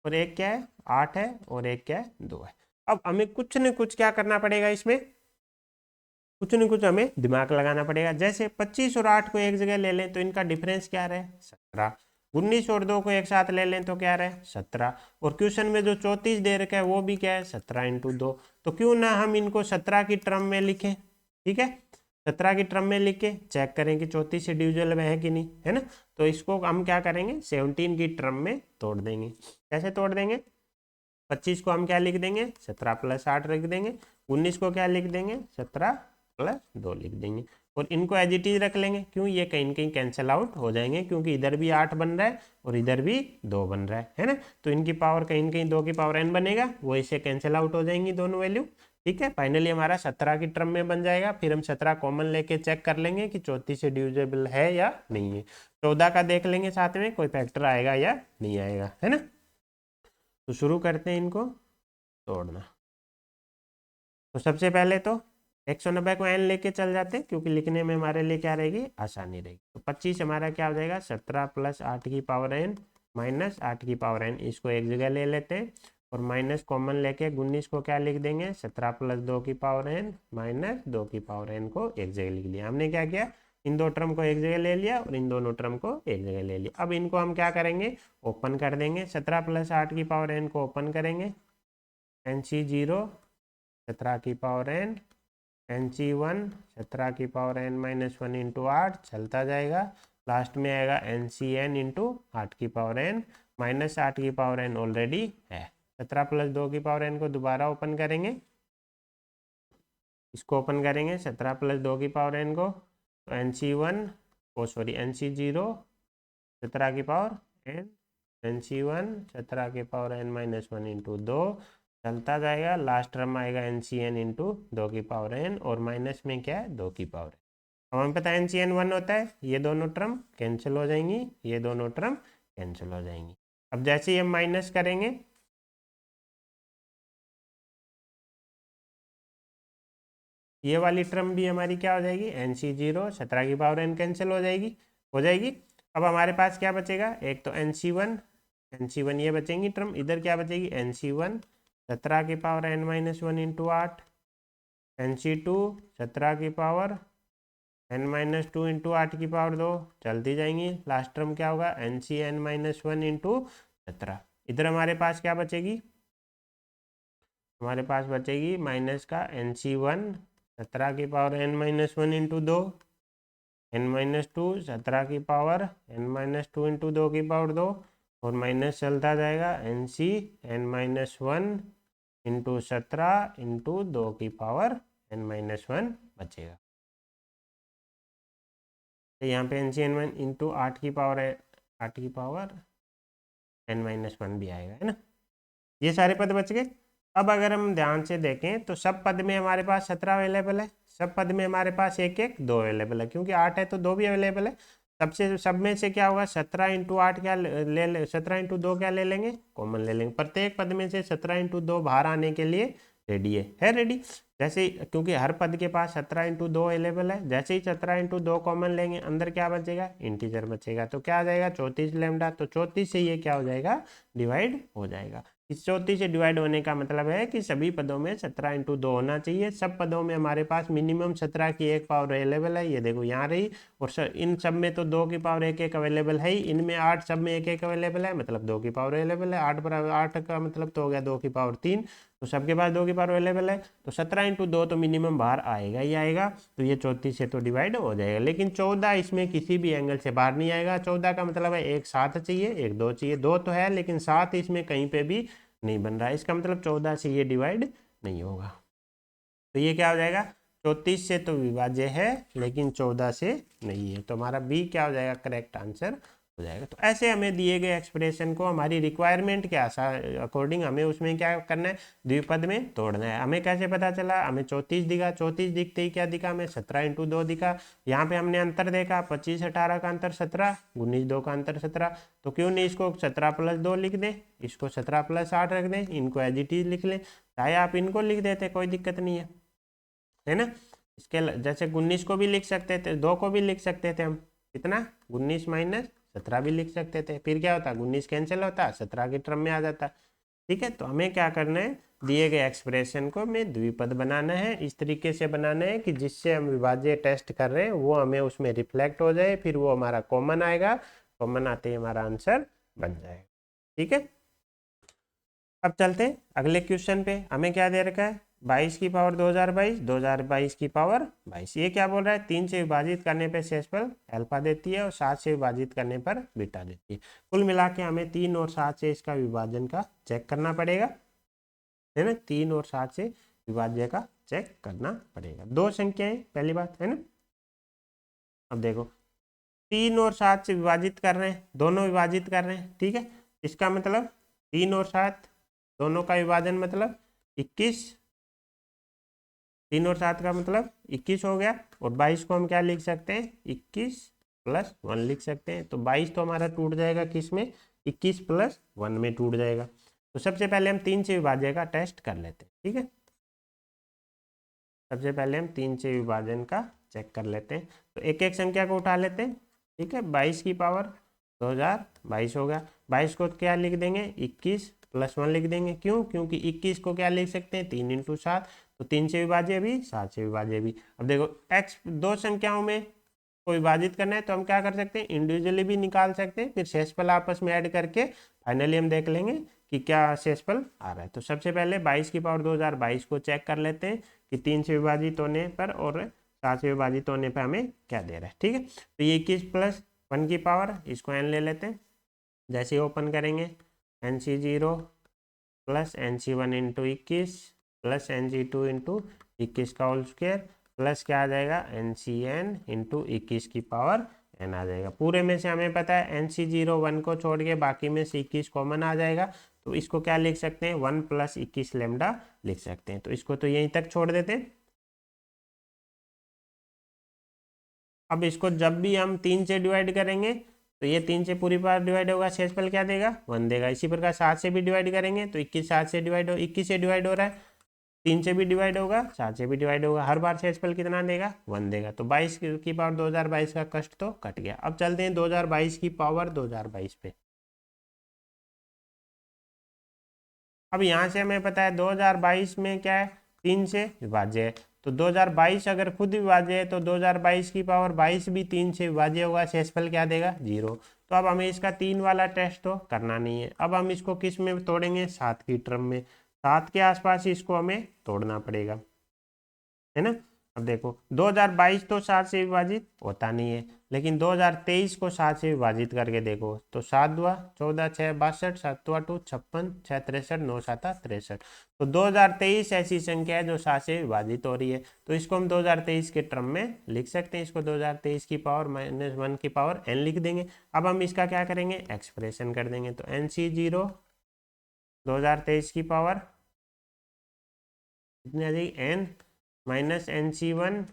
और एक क्या है, 8 है, और एक क्या है, 2 है। अब हमें कुछ न कुछ क्या करना पड़ेगा, इसमें कुछ न कुछ हमें दिमाग लगाना पड़ेगा। जैसे 25 और 8 को एक जगह ले लें तो इनका डिफरेंस क्या रहे, 17। 19 और 2 को एक साथ ले लें तो क्या रहे, 17। और क्वेश्चन में जो 34 दे रखा है वो भी क्या है, 17 × 2। तो क्यों ना हम इनको 17 की टर्म में लिखें, ठीक है, 17 की टर्म में लिख के चेक करें कि 34 से डिविजिबल है कि नहीं, है ना। तो इसको हम क्या करेंगे, 17 की टर्म में तोड़ देंगे। कैसे तोड़ देंगे, 25 को हम क्या लिख देंगे, 17 + 8 लिख देंगे। 19 को क्या लिख देंगे, 17 + 2 लिख देंगे। और इनको एज इट इज रख लेंगे, क्यों, ये कहीं न कहीं कैंसिल आउट हो जाएंगे, क्योंकि इधर भी 8 बन रहा है और इधर भी 2 बन रहा है ना। तो इनकी पावर कहीं न कहीं 2 की पावर n बनेगा, वो इससे कैंसिल आउट हो जाएंगी दोनों वैल्यू। ठीक है, फाइनली हमारा 17 की टर्म में बन जाएगा। फिर हम 17 कॉमन लेके चेक कर लेंगे कि 34 से डिविजिबल है या नहीं है। 14 का देख लेंगे साथ में, कोई फैक्टर आएगा या नहीं आएगा, है ना। तो शुरू करते हैं इनको तोड़ना। तो सबसे पहले तो 190 को n लेके चल जाते हैं, क्योंकि लिखने में हमारे लिए क्या रहेगी, आसानी रहेगी। तो 25 हमारा क्या हो जाएगा, 17 + 8 की पावर n - 8 की पावर n, इसको एक जगह ले लेते हैं और माइनस कॉमन लेके 19 को क्या लिख देंगे, 17 + 2 की पावर n - 2 की पावर n को एक जगह लिख लिया। हमने क्या किया, इन दो टर्म को एक जगह ले लिया और इन दोनों टर्म को एक जगह ले लिया। अब इनको हम क्या करेंगे, ओपन कर देंगे। 17 + 8 की पावर n को ओपन करेंगे, NC0 17 की पावर n, NC1 17 की पावर n - 1 × 8 चलता जाएगा। लास्ट में आएगा NCn × 8 की पावर n -8 की पावर n ऑलरेडी है। 17 + 2 की पावर n को दोबारा ओपन करेंगे, इसको ओपन करेंगे 17 + 2 की पावर n को, तो NC0 17 की पावर n, NC1 17 की पावर n - 1 × 2 चलता जाएगा। लास्ट टर्म आएगा NCn × 2 की पावर n, और माइनस में क्या है, 2 की पावर। अब हमें पता है NCn 1 होता है, ये दोनों टर्म कैंसिल हो जाएंगी, ये दोनों टर्म कैंसिल हो जाएंगी। अब जैसे ही हम माइनस करेंगे, ये वाली टर्म भी हमारी क्या हो जाएगी, NC0 17 की पावर n कैंसिल हो जाएगी। अब हमारे पास क्या बचेगा, एक तो NC1 ये बचेंगी टर्म, इधर क्या बचेगी, NC1 17 की पावर n - 1 × 8, NC2 17 की पावर n - 2 × 8 की पावर 2 चलती जाएंगी। लास्ट टर्म क्या होगा, NCn - 1 × 17। इधर हमारे पास क्या बचेगी, हमारे पास बचेगी माइनस का NC1 17 की पावर n - 1 × 2, n - 2 17 की पावर n - 2 × 2 की पावर 2, और माइनस चलता जाएगा NCn - 1 × 17 × 2 की पावर n - 1 बचेगा। तो यहाँ पे NCn 1 × 8 की पावर है, 8 की पावर n - 1 भी आएगा, है ना। ये सारे पद बच गए। अब अगर हम ध्यान से देखें तो सब पद में हमारे पास 17 अवेलेबल है, सब पद में हमारे पास एक 2 अवेलेबल है, क्योंकि 8 है तो 2 भी अवेलेबल है। सबसे सब में से क्या होगा, 17 × 8 क्या ले 17 × 2 क्या ले लेंगे, कॉमन ले लेंगे। प्रत्येक पद में से 17 × 2 बाहर आने के लिए रेडी है रेडी। जैसे ही, क्योंकि हर पद के पास 17 इंटू 2 अवेलेबल है, जैसे ही 17 इंटू 2 कॉमन लेंगे अंदर क्या बचेगा, इंटीजर बचेगा, तो क्या आ जाएगा 34 लैम्डा। तो 34 से ये क्या हो जाएगा, डिवाइड हो जाएगा। इस 34 से डिवाइड होने का मतलब है कि सभी पदों में 17 इंटू 2 होना चाहिए। सब पदों में हमारे पास मिनिमम 17 की एक पावर अवेलेबल है, ये देखो यहाँ रही। और इन सब में तो 2 की पावर एक एक अवेलेबल है ही, इनमें 8 सब में एक एक अवेलेबल है, मतलब 2 की पावर अवेलेबल है। 8 पर 8 का मतलब तो हो गया 2 की पावर 3, तो सबके पास 2 की पावर अवेलेबल है। तो 17 इंटू 2 तो मिनिमम बाहर आएगा ही आएगा, तो ये 34 से तो डिवाइड हो जाएगा। लेकिन 14 इसमें किसी भी एंगल से बाहर नहीं आएगा। 14 का मतलब है एक 7 चाहिए, एक 2 चाहिए, 2 तो है लेकिन 7 इसमें कहीं पे भी नहीं बन रहा है, इसका मतलब 14 से ये डिवाइड नहीं होगा। तो ये क्या हो जाएगा, 34 से तो विभाज्य है लेकिन 14 से नहीं है, तो हमारा बी क्या हो जाएगा, करेक्ट आंसर हो जाएगा। तो ऐसे हमें दिए गए एक्सप्रेशन को हमारी रिक्वायरमेंट के अकॉर्डिंग हमें उसमें क्या करना है, द्विपद में तोड़ना है। हमें कैसे पता चला, हमें 34 दिखा, 34 दिखते ही क्या दिखा, हमें 17 इंटू 2 दिखा। यहाँ पे हमने अंतर देखा, 25 18 का अंतर 17, 19 2 का अंतर 17, तो क्यों नहीं इसको 17 प्लस 2 लिख दें, इसको 17 प्लस 8 रख दें, इनको एज इट इज लिख लें, चाहे आप इनको लिख देते कोई दिक्कत नहीं है ना। इसके जैसे 19 को भी लिख सकते थे, 2 को भी लिख सकते थे हम, कितना 19 माइनस 17 भी लिख सकते थे, फिर क्या होता 19 कैंसिल होता, 17 के टर्म में आ जाता। ठीक है, तो हमें क्या करना है, दिए गए एक्सप्रेशन को हमें द्विपद बनाना है, इस तरीके से बनाना है कि जिससे हम विभाज्य टेस्ट कर रहे हैं वो हमें उसमें रिफ्लेक्ट हो जाए, फिर वो हमारा कॉमन आएगा, कॉमन आते ही हमारा आंसर बन जाएगा। ठीक है, अब चलते हैं अगले क्वेश्चन पे। हमें क्या दे रखा है, 22 की पावर 2022, 2022 की पावर 22। ये क्या बोल रहा है, 3 से विभाजित करने पे शेषफल अल्फा देती है और 7 से विभाजित करने पर बीटा देती है। कुल मिला के हमें 3 और 7 से इसका विभाजन का चेक करना पड़ेगा, है ना। 3 और 7 से विभाज्य का चेक करना पड़ेगा। दो संख्याएं पहली बात, है ना। अब देखो 3 और 7 से विभाजित कर रहे हैं, दोनों विभाजित कर रहे हैं, ठीक है। इसका मतलब 3 और 7 दोनों का विभाजन मतलब 21, 3 और 7 का मतलब 21 हो गया। और 22 को हम क्या लिख सकते हैं, 21 प्लस 1 लिख सकते हैं। तो 22 तो हमारा टूट जाएगा किस में, 21 प्लस 1 में टूट जाएगा। तो सबसे पहले हम 3 से विभाज्य का टेस्ट कर लेते हैं, ठीक है। सबसे पहले हम 3 से विभाजन का चेक कर लेते हैं। तो एक एक संख्या को उठा लेते हैं, ठीक है। 22 की पावर 2022 होगा, 22 को क्या लिख देंगे, 21 प्लस 1 लिख देंगे। क्यों, क्योंकि 21 को क्या लिख सकते हैं, 3 इंटू 7, तो 3 से विभाज्य भी 7 से विभाज्य भी। अब देखो x दो संख्याओं में को विभाजित करना है तो हम क्या कर सकते हैं, इंडिविजुअली भी निकाल सकते हैं, फिर शेषफल आपस में ऐड करके फाइनली हम देख लेंगे कि क्या शेषफल आ रहा है। तो सबसे पहले 22 की पावर 2022 को चेक कर लेते हैं कि 3 से विभाजित होने पर और 7 से विभाजित होने पर हमें क्या दे रहा है, ठीक है। तो ये 21 प्लस 1 की पावर, इसको n ले लेते हैं। जैसे ओपन करेंगे NC0 plus NC1 into 21 plus NC2 into 21 का होल स्क्वायर प्लस क्या आ जाएगा, NCn इंटू 21 की पावर n आ जाएगा। पूरे में से हमें पता है NC0 1 को छोड़ के बाकी में से 21 कॉमन आ जाएगा, तो इसको क्या लिख सकते हैं, 1 प्लस 21 लेमडा लिख सकते हैं। तो इसको तो यहीं तक छोड़ देते हैं। अब इसको जब भी हम 3 से डिवाइड करेंगे तो ये 3 से पूरी पावर डिवाइड होगा, शेषफल क्या देगा, 1 देगा। इसी प्रकार 7 से भी डिवाइड करेंगे तो 21 7 से डिवाइड हो 21 से डिवाइड हो रहा है, 3 से भी डिवाइड होगा, 7 से भी डिवाइड होगा, हर बार शेषफल कितना देगा, 1 देगा। तो 22 की पावर 2022 का कष्ट तो कट गया। अब चलते हैं 2022 की पावर 2022 पे। अब यहाँ से हमें पता है 2022 में क्या है, 3 से विभाज्य है। तो 2022 अगर खुद विभाज्य है तो 2022 की पावर 22 भी 3 से विभाज्य होगा, शेषफल क्या देगा, 0। तो अब हमें इसका 3 वाला टेस्ट तो करना नहीं है। अब हम इसको किस में तोड़ेंगे, 7 की टर्म में, 7 के आसपास इसको हमें तोड़ना पड़ेगा, है ना। अब देखो 2022 तो 7 से विभाजित होता नहीं है, लेकिन 2023 को 7 से विभाजित करके देखो तो 7 दुआ 14 6 62 7 दुआ 2 56 6 63 9 7 63। तो 2023 ऐसी संख्या है जो 7 से विभाजित हो रही है, तो इसको हम 2023 के टर्म में लिख सकते हैं। इसको 2023 की पावर -1 की पावर n लिख देंगे। अब हम इसका क्या करेंगे, एक्सप्रेशन कर देंगे। तो NC0 2023 की पावर कितनी आ जाएगी, n माइनस NC1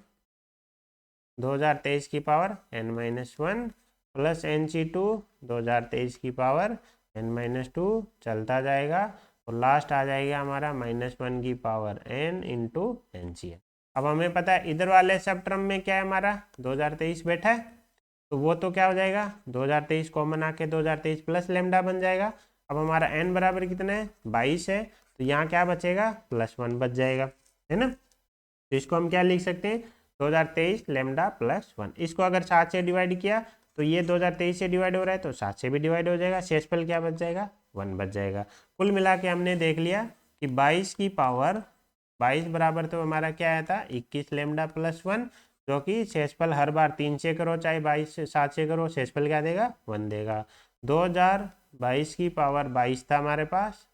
2023 की पावर n-1 प्लस NC2 2023 की पावर n-2 चलता जाएगा और लास्ट आ जाएगा हमारा -1 की पावर n इंटू NCl। अब हमें पता है इधर वाले सब टर्म में क्या है, हमारा 2023 बैठा है, तो वो तो क्या हो जाएगा 2023 कॉमन आके 2023 प्लस लेमडा बन जाएगा। अब हमारा n बराबर कितना है 22 है, तो यहाँ क्या बचेगा +1 बच जाएगा, है ना। तो इसको हम क्या लिख सकते हैं 2023 लेमडा +1। इसको अगर 7 से डिवाइड किया तो ये 2023 से डिवाइड हो रहा है तो 7 से भी डिवाइड हो जाएगा, शेषफल क्या बच जाएगा 1 बच जाएगा। कुल मिला के हमने देख लिया कि 22 की पावर 22 बराबर तो हमारा क्या आया था 21 लेमडा +1, जो कि शेषफल हर बार 3 से करो चाहे 22 से 7 से करो, शेषफल क्या देगा 1 देगा। 2022 की पावर 22 था हमारे पास,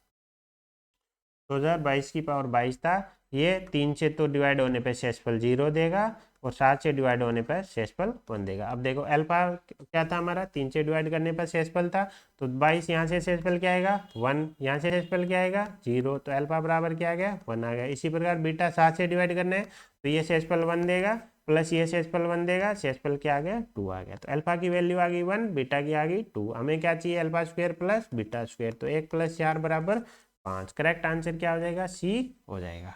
2022 की पावर 22 था, ये 3 से तो डिवाइड होने पे शेषफल 0 देगा और 7 से डिवाइड होने पर शेषफल 1 देगा। अब देखो अल्फा क्या था हमारा 3 से डिवाइड करने पर शेषफल था, तो 22 यहाँ से शेषफल क्या आएगा 1, यहाँ से शेषफल क्या आएगा 0, तो अल्फा बराबर क्या आ गया 1 आ गया। इसी प्रकार बीटा 7 से डिवाइड करना है तो ये शेषफल 1 देगा प्लस ये शेषफल 1 देगा, शेषफल क्या आ गया 2 आ गया। तो अल्फा की वैल्यू आ गई 1, बीटा की आ गई 2। हमें क्या चाहिए alpha square plus beta square, तो 1 + 4 बराबर 5। करेक्ट आंसर क्या हो जाएगा सी हो जाएगा।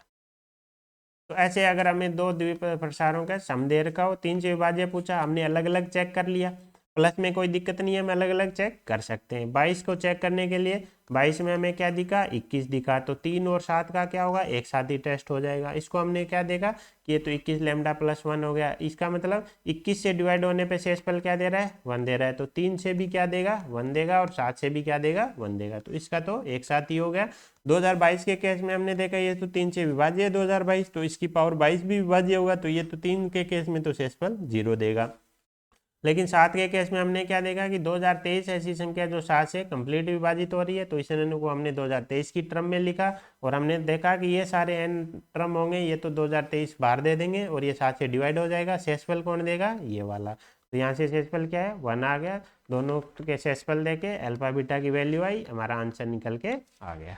तो ऐसे अगर हमें दो द्विप्रसारों का समदेह रखा हो, 3 से विभाज्य पूछा, हमने अलग अलग चेक कर लिया, प्लस में कोई दिक्कत नहीं है, हम अलग अलग चेक कर सकते हैं। 22 को चेक करने के लिए 22 में हमें क्या दिखा 21 दिखा, तो 3 और 7 का क्या होगा एक साथ ही टेस्ट हो जाएगा। इसको हमने क्या देखा कि ये तो 21 लेमडा +1 हो गया, इसका मतलब 21 से डिवाइड होने पे शेषफल क्या दे रहा है 1 दे रहा है, तो 3 से भी क्या देगा 1 देगा और 7 से भी क्या देगा 1 देगा, तो इसका तो एक साथ ही हो गया। 2022 के केस में हमने देखा ये तो 3 से विभाज्य है 2022, तो इसकी पावर 22 भी विभाज्य होगा, तो ये तो 3 के केस में तो शेषफल 0 देगा। लेकिन 7 के केस में हमने क्या देखा कि 2023 ऐसी संख्या जो 7 से कंप्लीट विभाजित हो रही है, तो इस n को हमने 2023 की टर्म में लिखा और हमने देखा कि ये सारे n टर्म होंगे, ये तो 2023 बाहर दे देंगे और ये 7 से डिवाइड हो जाएगा। शेषफल कौन देगा ये वाला, तो यहाँ से शेषफल क्या है 1 आ गया। दोनों के शेषफल देके अल्फा बीटा की वैल्यू आई, हमारा आंसर निकल के आ गया।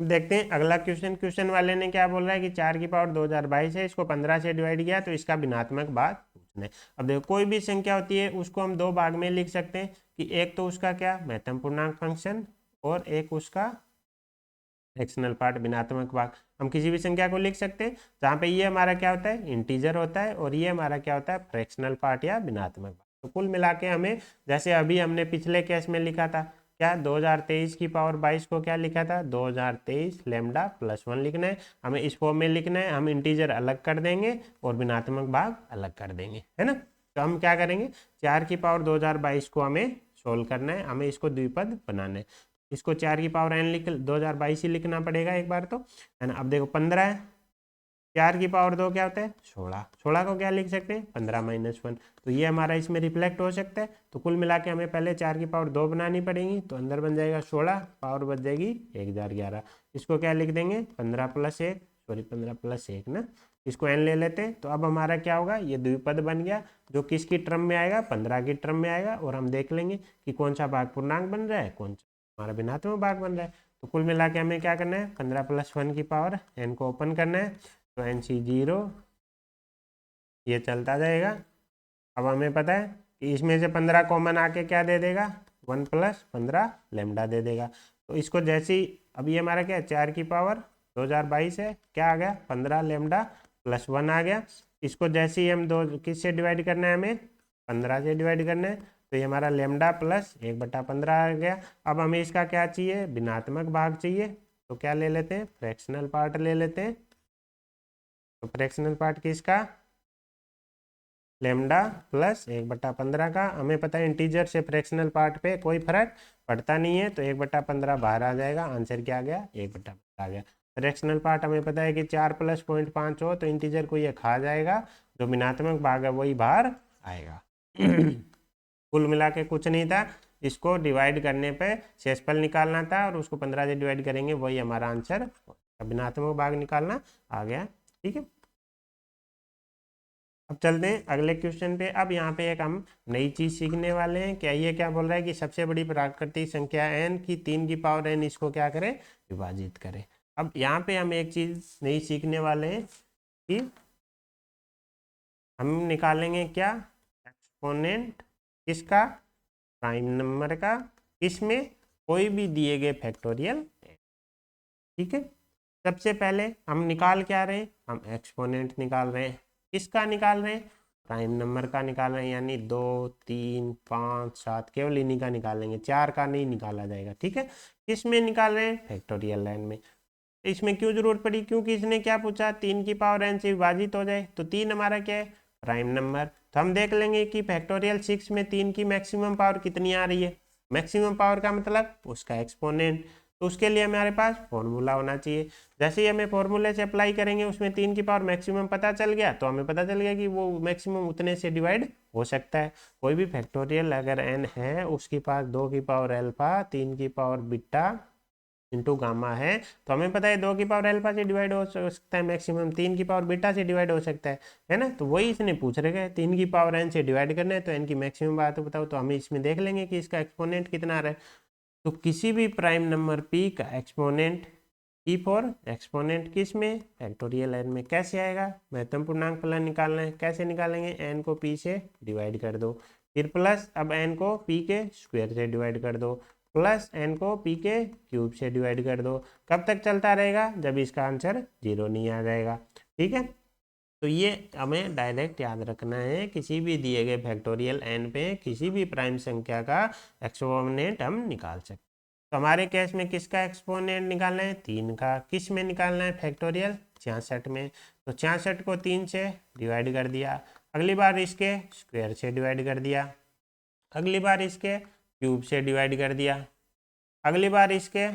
देखते हैं अगला क्वेश्चन। क्वेश्चन वाले ने क्या बोल रहा है कि 4 की पावर 2022 है, इसको 15 से डिवाइड किया तो इसका भिन्नात्मक भाग पूछना है। अब देखो कोई भी संख्या होती है उसको हम दो भाग में लिख सकते हैं कि एक तो उसका क्या महत्तम पूर्णांक फंक्शन और एक उसका फ्रैक्शनल पार्ट भिन्नात्मक भाग। हम किसी भी संख्या को लिख सकते हैं जहाँ पे ये हमारा क्या होता है इंटीजर होता है और ये हमारा क्या होता है फ्रैक्शनल पार्ट या भिन्नात्मक भाग। तो कुल मिला के हमें जैसे अभी हमने पिछले केस में लिखा था क्या 2023 की पावर 22 को क्या लिखा था 2023 लेमडा +1 लिखना है, हमें इस फॉर्म में लिखना है। हम इंटीजर अलग कर देंगे और भिन्नात्मक भाग अलग कर देंगे, है ना। तो हम क्या करेंगे 4 की पावर 2022 को हमें सोल्व करना है, हमें इसको द्विपद बनाना है। इसको 4 की पावर n लिख 2022 ही लिखना पड़ेगा एक बार तो, है ना। अब देखो 15 है, 4 की पावर 2 क्या होता है 16, 16 को क्या लिख सकते हैं 15 - 1, तो ये हमारा इसमें रिफ्लेक्ट हो सकता है। तो कुल मिला के हमें पहले 4 की पावर 2 बनानी पड़ेगी, तो अंदर बन जाएगा 16, पावर बच जाएगी 1011। इसको क्या लिख देंगे 15 + 1, सॉरी 15 + 1 ना, इसको n ले लेते हैं। तो अब हमारा क्या होगा ये द्विपद बन गया जो किसकी टर्म में आएगा 15 की टर्म में आएगा, और हम देख लेंगे कि कौन सा भाग पूर्णांक बन रहा है कौन सा हमारा भिन्नात्मक भाग बन रहा है। तो कुल मिला के हमें क्या करना है 15 + 1 की पावर n को ओपन करना है, तो NC 0 ये चलता जाएगा। अब हमें पता है कि इसमें से 15 कॉमन आके क्या दे देगा 1 + 15 लेमडा दे देगा। तो इसको जैसे ही अब ये हमारा क्या है 4 की पावर 2022 है, क्या आ गया 15 लेमडा +1 आ गया। इसको जैसे ही हम दो किस से डिवाइड करना है हमें 15 से डिवाइड करना है, तो ये हमारा लेमडा + 1/15 आ गया। अब हमें इसका क्या चाहिए भिन्नात्मक भाग चाहिए, तो क्या ले लेते हैं फ्रैक्शनल पार्ट ले लेते हैं। तो फ्रैक्शनल पार्ट किसका लेमडा + 1/15 का। हमें पता है इंटीजर से फ्रैक्शनल पार्ट पे कोई फर्क पड़ता नहीं है, तो 1/15 बाहर आ जाएगा। आंसर क्या आ गया 1/15 आ गया। फ्रैक्शनल पार्ट हमें पता है कि 4 + 0.5 हो तो इंटीजर को ये खा जाएगा, जो भिन्नात्मक भाग है वही बाहर आएगा। कुल मिला के कुछ नहीं था, इसको डिवाइड करने पे शेषफल निकालना था और उसको 15 से डिवाइड करेंगे वही हमारा आंसर, भिन्नात्मक भाग निकालना आ गया। ठीक है, अब चलते हैं अगले क्वेश्चन पे। अब यहाँ पे एक हम नई चीज सीखने वाले हैं। क्या ये क्या बोल रहा है कि सबसे बड़ी प्राकृतिक संख्या n की 3 की पावर n इसको क्या करें विभाजित करें। अब यहाँ पे हम एक चीज नई सीखने वाले हैं कि हम निकालेंगे क्या एक्सपोनेंट किसका प्राइम नंबर का इसमें कोई भी दिए गए फैक्टोरियल। ठीक है, सबसे पहले हम निकाल क्या रहे हैं, हम एक्सपोनेंट निकाल रहे हैं। किसका निकाल रहे हैं, प्राइम नंबर का निकाल रहे हैं, यानी 2 3 5 7 केवल इन्हीं का निकालेंगे, 4 का नहीं निकाला जाएगा। ठीक है, किसमें निकाल रहे हैं, फैक्टोरियल लाइन में। इसमें क्यों जरूरत पड़ी, क्योंकि इसने क्या पूछा, 3 की पावर n से विभाजित हो जाए, तो 3 हमारा क्या है, प्राइम नंबर। तो हम देख लेंगे कि फैक्टोरियल 6 में 3 की मैक्सिमम पावर कितनी आ रही है। मैक्सिमम पावर का मतलब उसका एक्सपोनेंट। तो उसके लिए हमारे पास फॉर्मूला होना चाहिए। जैसे ही हमें फॉर्मूले से अप्लाई करेंगे, उसमें 3 की पावर मैक्सिमम पता चल गया, तो हमें पता चल गया कि वो मैक्सिमम उतने से डिवाइड हो सकता है। कोई भी फैक्टोरियल अगर n है, उसके पास 2 की पावर अल्फा, 3 की पावर बीटा इंटू गामा है, तो हमें पता है 2 की पावर अल्फा से डिवाइड हो सकता है मैक्सिमम, 3 की पावर बीटा से डिवाइड हो सकता है ना। तो वही इसने पूछ रखा है, 3 की पावर n से डिवाइड करना है, तो n की मैक्सिमम बात बताओ। तो हम इसमें देख लेंगे कि इसका एक्सपोनेंट कितना आ रहा है। तो किसी भी प्राइम नंबर p का एक्सपोनेंट, p फॉर एक्सपोनेंट किस में, फैक्टोरियल n में। कैसे आएगा, महत्तम पूर्णांक फलन निकालना है। कैसे निकालेंगे, n को p से डिवाइड कर दो, फिर प्लस अब n को p के स्क्वायर से डिवाइड कर दो, प्लस n को p के क्यूब से डिवाइड कर दो। कब तक चलता रहेगा, जब इसका आंसर 0 नहीं आ जाएगा। ठीक है, तो ये हमें डायरेक्ट याद रखना है, किसी भी दिए गए फैक्टोरियल n पे किसी भी प्राइम संख्या का एक्सपोनेंट हम निकाल सकते हैं। तो हमारे केस में किसका एक्सपोनेंट निकालना है, 3 का। किस में निकालना है, फैक्टोरियल 66 में। तो 66 को 3 से डिवाइड कर दिया, अगली बार इसके स्क्वायर से डिवाइड कर दिया, अगली बार इसके क्यूब से डिवाइड कर दिया, अगली बार इसके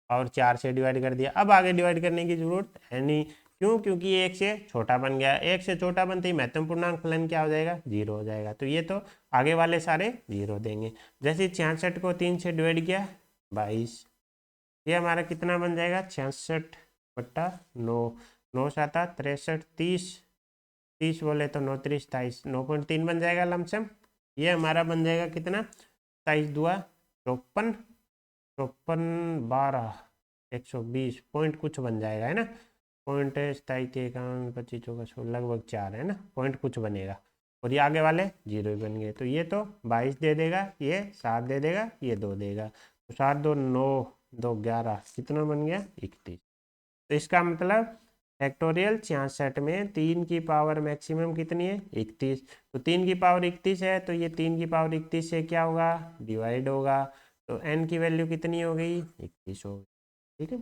और 4 से डिवाइड कर दिया। अब आगे डिवाइड करने की जरूरत है नहीं, क्यों, क्योंकि ये 1 से छोटा बन गया। 1 से छोटा बनते ही महत्तम पूर्णांक फलन क्या हो जाएगा, 0 हो जाएगा। तो ये तो आगे वाले सारे 0 देंगे। जैसे 66 को 3 से डिवाइड किया, 22, ये हमारा कितना बन जाएगा, 66/9, 9 7 63, 30, 30 बोले तो 9 3 27, 9.3 बन जाएगा लमसम। ये हमारा बन जाएगा कितना, 27 दुआ 54, 54 12 120 पॉइंट कुछ बन जाएगा, है ना। पॉइंट 27 51 25 24 लगभग 4 है ना, पॉइंट कुछ बनेगा। और ये आगे वाले 0 ही बन गए। तो ये तो 22 दे देगा, ये 7 दे देगा, ये 2 देगा। तो 7 2 9 2 11, कितना बन गया, 31। तो इसका मतलब फैक्टोरियल 66 में 3 की पावर मैक्सिमम कितनी है, 31। तो 3 की पावर 31 है, तो ये 3 की पावर 31 से क्या होगा, डिवाइड होगा। तो n की वैल्यू कितनी हो गई, 31 हो गई। ठीक है,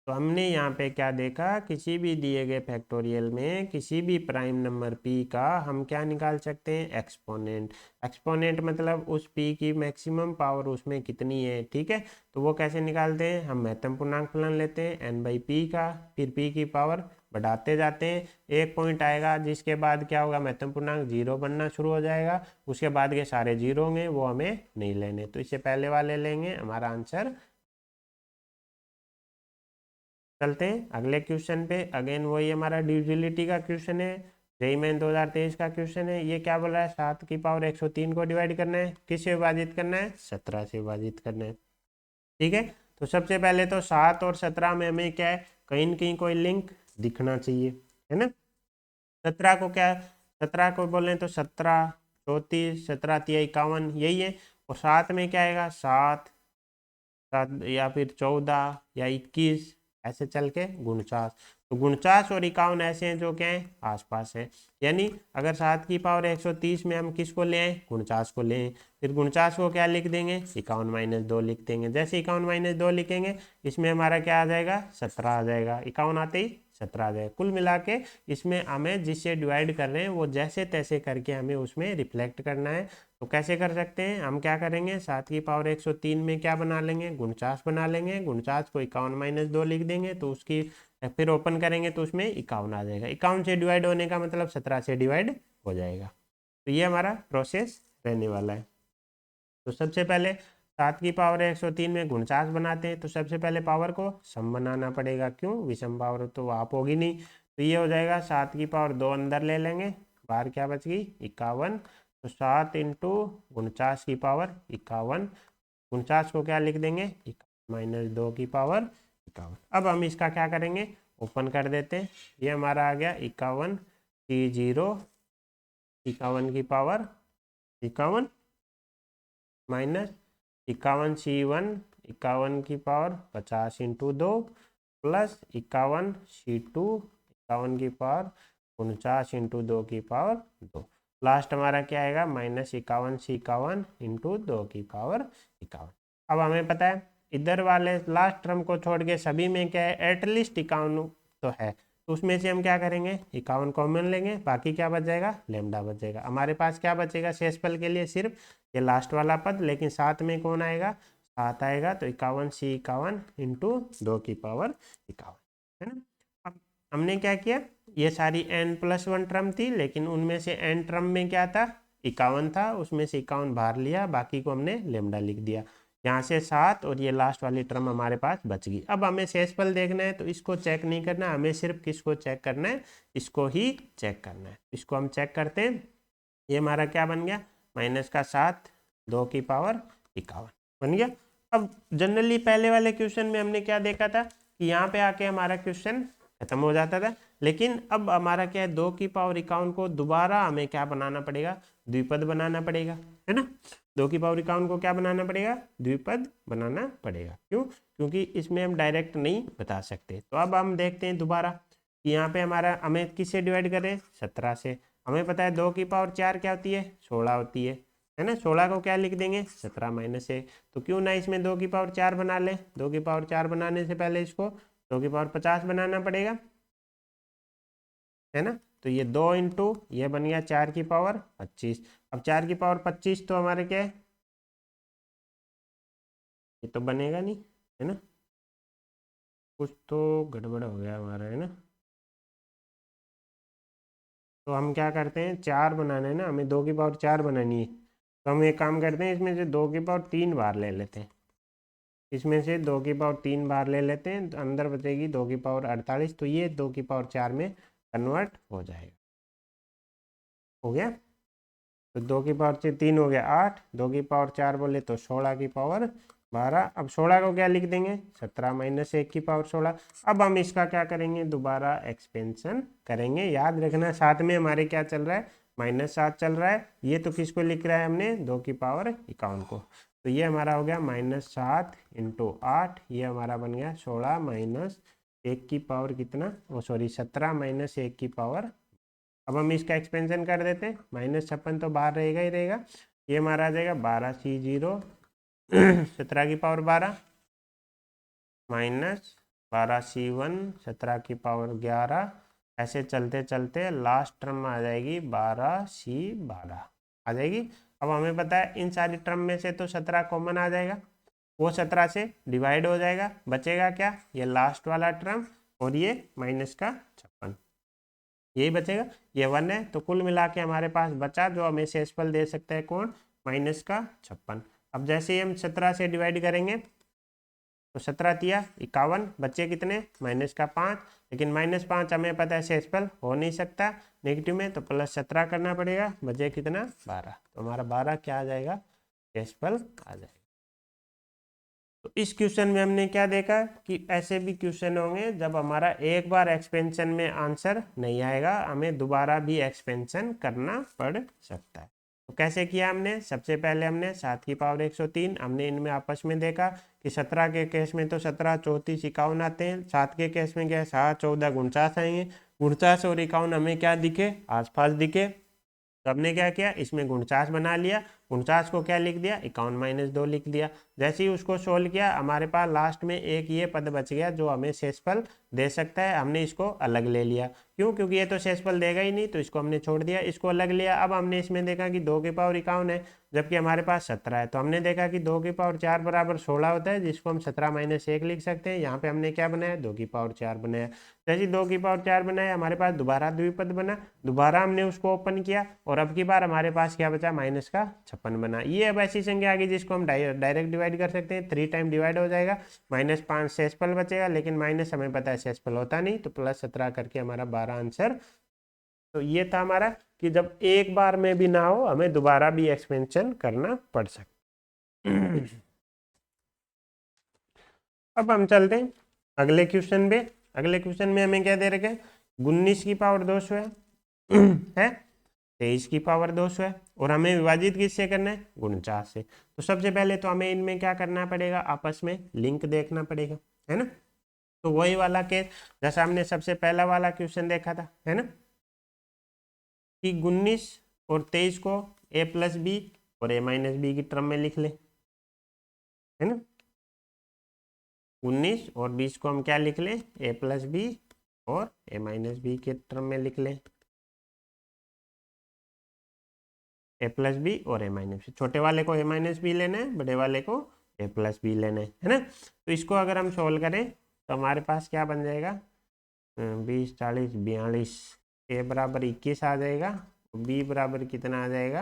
तो हमने यहाँ पे क्या देखा, किसी भी दिए गए फैक्टोरियल में किसी भी प्राइम नंबर p का हम क्या निकाल सकते हैं, एक्सपोनेंट। एक्सपोनेंट मतलब उस p की मैक्सिमम पावर उसमें कितनी है। ठीक है, तो वो कैसे निकालते हैं, हम महत्तम पूर्णांक फलन लेते हैं n/p का, फिर p की पावर बढ़ाते जाते हैं। एक पॉइंट आएगा जिसके बाद क्या होगा, महत्तम पूर्णांक 0 बनना शुरू हो जाएगा। उसके बाद के सारे 0 होंगे, वो हमें नहीं लेने, तो इससे पहले वाले लेंगे। हमारा आंसर, चलते हैं अगले क्वेश्चन पे। अगेन वही हमारा डिविजिबिलिटी का क्वेश्चन है, जेईई मेन 2023 का क्वेश्चन है। ये क्या बोल रहा है, 7 की पावर 103 को डिवाइड करना है, किससे विभाजित करना है, 17 से विभाजित करना है। ठीक है, तो सबसे पहले तो 7 और 17 में हमें क्या है, कहीं न कहीं कोई लिंक दिखना चाहिए, है ना। 17 को क्या, 17 को बोलें तो 17 34 17 तिया 51 यही है। और 7 में क्या आएगा, 7 7 या फिर 14 या 21, ऐसे चल के 49। तो 49 और 51 ऐसे हैं जो क्या है, आसपास है। यानी अगर 7 की पावर 130 में हम किसको ले आए, 49 को ले आए, फिर 49 को क्या लिख देंगे, 51-2 लिख देंगे। जैसे 51-2 लिखेंगे, इसमें हमारा क्या आ जाएगा, 17 आ जाएगा। 51 आते ही 17 आ जाएगा। कुल मिला के इसमें हमें जिससे डिवाइड कर रहे हैं वो जैसे तैसे करके हमें उसमें रिफ्लेक्ट करना है। तो कैसे कर सकते हैं, हम क्या करेंगे, 7 की पावर 103 में क्या बना लेंगे, 49 बना लेंगे। 49 को 51-2 लिख देंगे, तो उसकी फिर ओपन करेंगे तो उसमें 51 आ जाएगा। 51 से डिवाइड होने का मतलब 17 से डिवाइड हो जाएगा। तो ये हमारा प्रोसेस रहने वाला है। तो सबसे पहले 7 की पावर 103 में 49 बनाते हैं, तो सबसे पहले पावर को सम बनाना पड़ेगा। क्यों, विषम पावर तो आप होगी नहीं। तो ये हो जाएगा 7 की पावर 2 अंदर ले लेंगे, बाहर क्या बच गई, 51। तो 7 इंटू 49 की पावर 51, 49 को क्या लिख देंगे, 51-2 की पावर 51। अब हम इसका क्या करेंगे, ओपन कर देते हैं। ये हमारा आ गया 51 C0, 51 की पावर 51 माइनस 51C1 51 की पावर 50 इंटू 2 प्लस 51C2 51 की पावर 49 इंटू 2 की पावर 2। लास्ट हमारा क्या आएगा माइनस 51C51 इंटू 2 की पावर 51। अब हमें पता है इधर वाले लास्ट टर्म को छोड़ के सभी में क्या है एटलीस्ट 51 तो है, तो उसमें से हम क्या करेंगे 51 कॉमन लेंगे, बाकी क्या बच जाएगा लेमडा बच जाएगा। हमारे पास क्या बचेगा शेषफल के लिए सिर्फ ये लास्ट वाला पद, लेकिन साथ में कौन आएगा 7 आएगा, तो 51C51 इंटू 2 की पावर 51 है ना। अब हमने क्या किया ये सारी n+1 टर्म थी, लेकिन उनमें से n टर्म में क्या था 51 था, उसमें से 51 बाहर लिया, बाकी को हमने लेमडा लिख दिया। यहाँ से 7 और ये लास्ट वाली टर्म हमारे पास बच गई। अब हमें शेषफल देखना है तो इसको चेक नहीं करना, हमें सिर्फ किसको चेक करना है इसको ही चेक करना है। इसको हम चेक करते हैं, ये हमारा क्या बन गया -7 2 की पावर 51 बन गया। अब जनरली पहले वाले क्वेश्चन में हमने क्या देखा था कि यहाँ पे आके हमारा क्वेश्चन खत्म हो जाता था, लेकिन अब हमारा क्या है 2 की पावर 51 को दोबारा हमें क्या बनाना पड़ेगा द्विपद बनाना पड़ेगा, है ना। 2 की पावर 51 को क्या बनाना पड़ेगा द्विपद बनाना पड़ेगा। क्यों? क्योंकि इसमें हम डायरेक्ट नहीं बता सकते। तो अब हम देखते हैं दोबारा कि यहाँ पे हमारा हमें किससे डिवाइड करें 17 से। हमें पता है 2 की पावर 4 क्या होती है 16 होती है ना। 16 को क्या लिख देंगे 17 माइनस 1, तो क्यों ना इसमें 2 की पावर 4 बना ले। 2 की पावर 4 बनाने से पहले इसको 2 की पावर 50 बनाना पड़ेगा, है ना। तो ये 2 इंटू ये बन गया 4 की पावर 25। अब 4 की पावर 25 तो हमारे क्या है ये तो बनेगा नहीं, है ना, कुछ तो गड़बड़ हो गया हमारा, है ना। तो हम क्या करते हैं 4 बनाना है ना, हमें 2 की पावर 4 बनानी है, तो हम एक काम करते हैं इसमें से 2 की पावर 3 बार ले लेते हैं। इसमें से 2 की पावर 3 बार ले लेते हैं, तो अंदर बचेगी 2 की पावर 48, तो ये 2 की पावर 4 में कन्वर्ट हो जाएगा। हो गया, तो 2 की पावर से 3 हो गया 8, 2 की पावर 4 बोले तो 16 की पावर 12। अब 16 को क्या लिख देंगे 17 माइनस 1 की पावर 16। अब हम इसका क्या करेंगे दोबारा एक्सपेंशन करेंगे। याद रखना साथ में हमारे क्या चल रहा है -7 चल रहा है। ये तो किसको लिख रहा है हमने 2 की पावर 51 को, तो ये हमारा हो गया -7 इंटू 8, ये हमारा बन गया 16 माइनस 1 की पावर कितना सॉरी 17 माइनस 1 की पावर। अब हम इसका एक्सपेंशन कर देते हैं, -56 तो बाहर रहेगा ही रहेगा, ये हमारा आ जाएगा 12C0 17 की पावर 12 माइनस 12C1 17 की पावर 11। ऐसे चलते चलते लास्ट टर्म आ जाएगी 12C12 आ जाएगी। अब हमें पता है इन सारी टर्म में से तो 17 कॉमन आ जाएगा, वो 17 से डिवाइड हो जाएगा, बचेगा क्या ये लास्ट वाला टर्म और ये माइनस का 56, यही बचेगा। ये 1 है, तो कुल मिला के हमारे पास बचा जो हमें शेषफल दे सकता है कौन माइनस का 56। अब जैसे ही हम 17 से डिवाइड करेंगे तो 17 तिया 51, बच्चे कितने -5, लेकिन -5 हमें पता है शेषफल हो नहीं सकता नेगेटिव में, तो +17 करना पड़ेगा, बचे कितना 12, तो हमारा 12 क्या आ जाएगा शेषफल आ जाएगा। तो इस क्वेश्चन में हमने क्या देखा कि ऐसे भी क्वेश्चन होंगे जब हमारा एक बार एक्सपेंशन में आंसर नहीं आएगा, हमें दोबारा भी एक्सपेंशन करना पड़ सकता है। तो कैसे किया हमने, सबसे पहले हमने 7 की पावर 103 हमने इनमें आपस में देखा कि 17 के केस में तो 17 34 51 आते हैं, 7 के केस में क्या है 7 14 49 आएंगे। 49 और 51 हमें क्या दिखे आसपास दिखे, तो हमने क्या किया इसमें 49 बना लिया, 49 को क्या लिख दिया 51 माइनस 2 लिख दिया। जैसे ही उसको सोल्व किया हमारे पास लास्ट में एक ये पद बच गया जो हमें शेषफल दे सकता है, हमने इसको अलग ले लिया। क्यों? क्योंकि ये तो शेषफल देगा ही नहीं, तो इसको हमने छोड़ दिया, इसको अलग लिया। अब हमने इसमें देखा कि 2 की पावर 51 है जबकि हमारे पास 17 है, तो हमने देखा कि 2 की पावर 4 बराबर 16 होता है, जिसको हम 17 माइनस 1 लिख सकते हैं। यहाँ पे हमने क्या बनाया 2 की पावर 4 बनाया। जैसे 2 की पावर 4 बनाया हमारे पास दोबारा द्विपद बना, दोबारा हमने उसको ओपन किया और अब की बार हमारे पास क्या बचा माइनस का 56 बना। ये अब ऐसी संख्या आ गई जिसको हम डायरेक्ट डिवाइड कर सकते हैं, 3 टाइम डिवाइड हो जाएगा, -5 शेषफल बचेगा, लेकिन माइनस हमें पता है शेषफल होता नहीं, तो +17 करके हमारा 12 आंसर। तो ये था हमारा कि जब एक बार में भी ना हो हमें दोबारा भी एक्सपेंशन करना पड़ सकता। अब हम चलते हैं अगले क्वेश्चन पे। अगले क्वेश्चन में हमें क्या दे रखे 19 की पावर 200 है 23 की पावर 200 है और हमें विभाजित किससे करना है, 49 से। तो सबसे पहले तो हमें इनमें क्या करना पड़ेगा, आपस में लिंक देखना पड़ेगा, है ना। तो वही वाला केस जैसा हमने सबसे पहला वाला क्वेश्चन देखा था, है ना, कि 19 और 23 को a प्लस बी और a माइनस बी की टर्म में लिख ले, है ना। 19 और 20 को हम क्या लिख लें, a प्लस बी और a माइनस बी के टर्म में लिख लें, ए प्लस बी और ए माइनस बी। छोटे वाले को ए माइनस बी लेना है, बड़े वाले को ए प्लस बी लेना है ना। तो इसको अगर हम सोल्व करें तो हमारे पास क्या बन जाएगा, 20 40 42, ए बराबर 21 आ जाएगा, बी बराबर कितना आ जाएगा,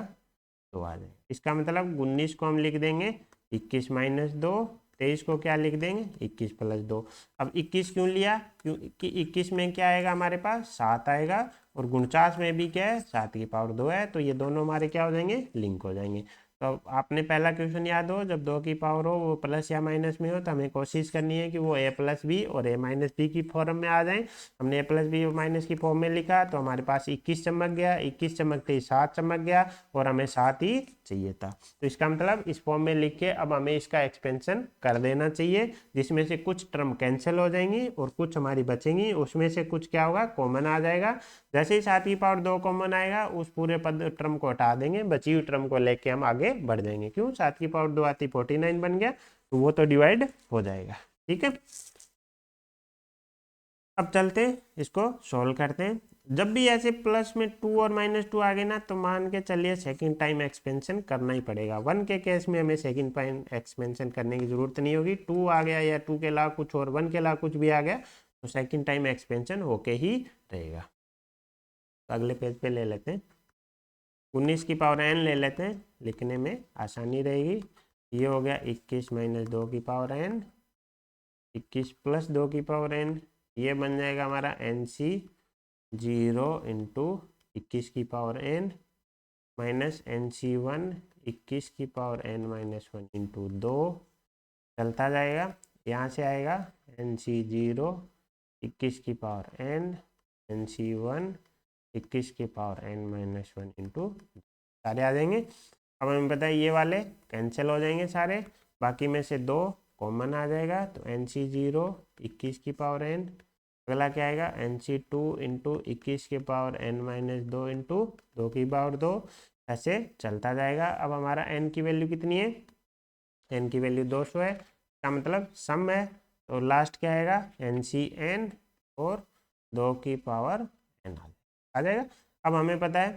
2 आ जाएगा। इसका मतलब 19 को हम लिख देंगे 21 माइनस 2, 23 को क्या लिख देंगे 21 प्लस 2। अब 21 क्यों लिया, क्योंकि 21 में क्या आएगा हमारे पास 7 आएगा और 49 में भी क्या है 7 की पावर 2 है, तो ये दोनों हमारे क्या हो जाएंगे, लिंक हो जाएंगे। तो आपने पहला क्वेश्चन याद हो, जब 2 की पावर हो वो प्लस या माइनस में हो तो हमें कोशिश करनी है कि वो ए प्लस बी और ए माइनस बी की फॉर्म में आ जाए। हमने ए प्लस बी और माइनस की फॉर्म में लिखा तो हमारे पास 21 चमक गया, 21 चमकते ही 7 चमक गया और हमें 7 ही चाहिए था। तो इसका मतलब इस फॉर्म में लिख के अब हमें इसका एक्सपेंशन कर देना चाहिए, जिसमें से कुछ टर्म कैंसिल हो जाएंगी और कुछ हमारी बचेंगी, उसमें से कुछ क्या होगा, कॉमन आ जाएगा। जैसे ही 7 की पावर 2 कॉमन आएगा उस पूरे पद टर्म को हटा देंगे, बची हुई टर्म को लेके हम आगे बढ़ जाएंगे। क्यों, 7 की पावर 2 आती 49 बन गया, तो वो तो डिवाइड हो जाएगा। ठीक है, अब चलते इसको सोल्व करते हैं। जब भी ऐसे प्लस में 2 और -2 आ गए ना तो मान के चलिए सेकंड टाइम एक्सपेंशन करना ही पड़ेगा। 1 के केस में हमें सेकंड टाइम एक्सपेंशन करने की जरूरत नहीं होगी। 2 आ गया या 2 के अलावा कुछ और 1 के अलावा कुछ भी आ गया तो सेकंड टाइम एक्सपेंशन होके ही रहेगा। तो अगले पेज पे ले लेते हैं, 19 की पावर n ले लेते हैं, लिखने में आसानी रहेगी। ये हो गया 21 माइनस 2 की पावर n, 21 प्लस 2 की पावर n, ये बन जाएगा हमारा NC 0 इंटू 21 की पावर n माइनस NC1 21 की पावर n माइनस 1 इंटू 2, चलता जाएगा। यहाँ से आएगा NC0 21 की पावर n, NC1 21 की पावर n माइनस 1 इंटू, सारे आ जाएंगे। अब हमें पता है ये वाले कैंसिल हो जाएंगे सारे, बाकी में से 2 कॉमन आ जाएगा, तो NC0 21 की पावर n, अगला क्या आएगा NC2 इंटू 21 की पावर n माइनस 2 इंटू 2 की पावर 2, ऐसे चलता जाएगा। अब हमारा n की वैल्यू कितनी है, n की वैल्यू 200 है, इसका मतलब सम है, तो लास्ट क्या आएगा NCn और 2 की पावर n आ जाएगा। अब हमें पता है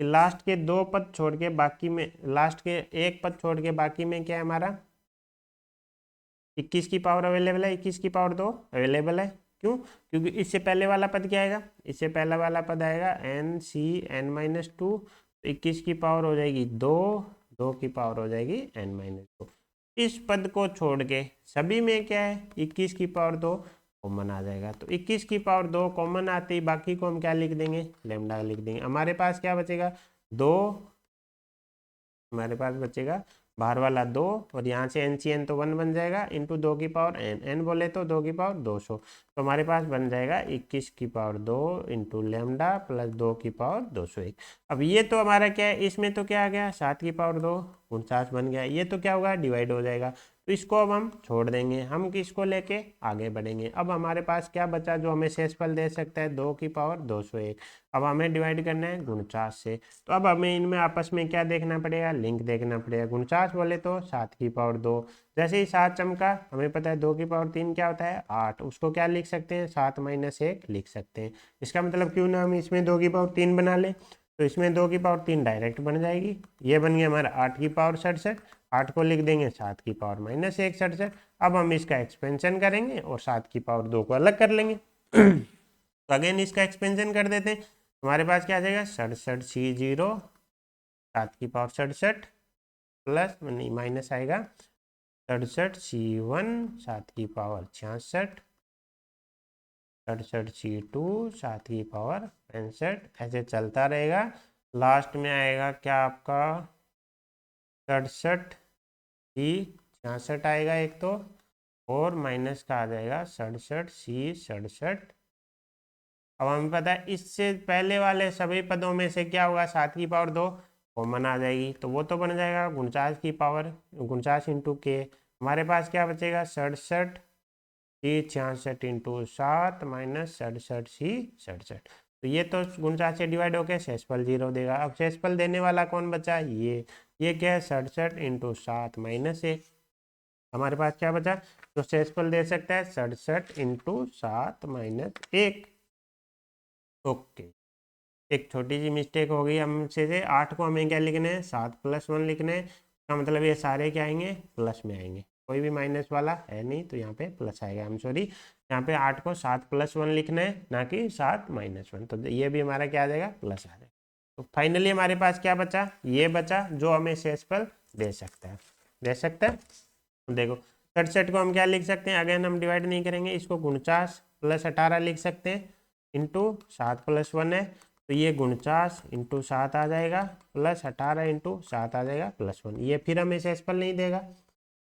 कि लास्ट के 2 पद छोड़ के बाकी में, लास्ट के 1 पद छोड़ के बाकी में क्या है हमारा 21 की पावर अवेलेबल है, 21 की पावर 2 अवेलेबल है। क्यों, क्योंकि इससे पहले वाला पद क्या आएगा, इससे पहला वाला पद आएगा NCn-2, तो 21 की पावर हो जाएगी 2, 2 की पावर हो जाएगी n-2। इस पद को छोड़ के सभी में क्या है 21 की पावर 2 कॉमन आ जाएगा, तो 21 की पावर 2 कॉमन आते ही बाकी को हम क्या लिख देंगे, लेमडा लिख देंगे। हमारे पास क्या बचेगा 2, हमारे पास बचेगा बाहर वाला 2 और यहाँ से NCn तो 1 बन जाएगा इंटू 2 की पावर n बोले तो 2 की पावर 200, तो हमारे पास बन जाएगा 21 की पावर 2 इंटू लेमडा प्लस 2 की पावर 201। अब ये तो हमारा क्या है, इसमें तो क्या आ गया 7 की पावर 2 49 बन गया, ये तो क्या होगा डिवाइड हो जाएगा, तो इसको अब हम छोड़ देंगे, हम किसको लेके आगे बढ़ेंगे। अब हमारे पास क्या बचा जो हमें शेषफल दे सकता है 2 की पावर 201। अब हमें डिवाइड करना है 49 से, तो अब हमें इनमें आपस में क्या देखना पड़ेगा, लिंक देखना पड़ेगा। 49 बोले तो 7 की पावर 2, जैसे ही 7 चमका हमें पता है 2 की पावर 3 क्या होता है 8, उसको क्या लिख सकते हैं 7 माइनस 1 लिख सकते हैं। इसका मतलब क्यों ना हम इसमें 2 की पावर 3 बना लें, तो इसमें 2 की पावर 3 डायरेक्ट बन जाएगी, ये बन गया हमारा 8 की पावर 67, 8 को लिख देंगे 7 की पावर माइनस 1 67। अब हम इसका एक्सपेंशन करेंगे और 7 की पावर 2 को अलग कर लेंगे। तो अगेन इसका एक्सपेंशन कर देते हैं, हमारे पास क्या आ जाएगा 67C0 7 की पावर 67 प्लस नहीं माइनस आएगा 67C1 7 की पावर 66, 67C2 7 की पावर 65, ऐसे चलता रहेगा। लास्ट में आएगा क्या आपका 67 ही 66 आएगा एक तो, और माइनस का आ जाएगा 67C 67। अब हमें पता है इससे पहले वाले सभी पदों में से क्या होगा, 7 की पावर 2 कॉमन आ जाएगी, तो वो तो बन जाएगा 49 की पावर 49 इंटू के। हमारे पास क्या बचेगा, 67 सी 66 इंटू 7 माइनस 67 सी 67। तो ये तो 49 से डिवाइड होकर शेषफल 0 देगा। अब शेषफल देने वाला कौन बचा, ये क्या है, 67 इंटू 7 माइनस 1। हमारे पास क्या बचा, तो शेषफल दे सकता है 67 इंटू 7 माइनस 1। ओके, एक छोटी सी मिस्टेक हो गई हमसे से, 8 को हमें क्या लिखना है, 7 + 1 लिखना है। इसका मतलब ये सारे क्या आएंगे, प्लस में आएंगे, कोई भी माइनस वाला है नहीं, तो यहाँ पे प्लस आएगा। हम सॉरी, यहाँ पे 8 को 7 + 1 लिखना है, ना कि 7 - 1। तो ये भी हमारा क्या आ जाएगा, प्लस आ जाएगा। तो फाइनली हमारे पास क्या बचा, ये बचा जो हमें शेषफल दे सकता है, दे सकता है। देखो 67 को हम क्या लिख सकते हैं, अगेन हम डिवाइड नहीं करेंगे, इसको 49 + 18 लिख सकते हैं, इंटू 7 + 1 है, तो ये 49 इंटू 7 आ जाएगा, प्लस 18 इंटू 7 आ जाएगा प्लस 1। ये फिर हमें शेषफल नहीं देगा।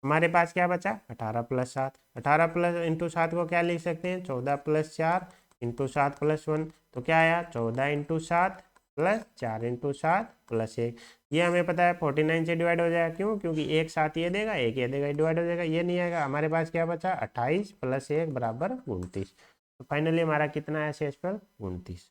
हमारे पास क्या बचा, 18 + 7। 18 प्लस इंटू 7 को क्या लिख सकते हैं, 14 + 4 इंटू 7 + 1। तो क्या आया, 14 इंटू 7 प्लस 4 इंटू 7 प्लस 1। ये हमें पता है 49 से डिवाइड हो जाएगा, क्यों, क्योंकि एक 7 ये देगा, एक ये देगा, डिवाइड हो जाएगा, ये नहीं आएगा। हमारे पास क्या बचा, 28 + 1 बराबर 29। तो फाइनली हमारा कितना है शेषफल, 29।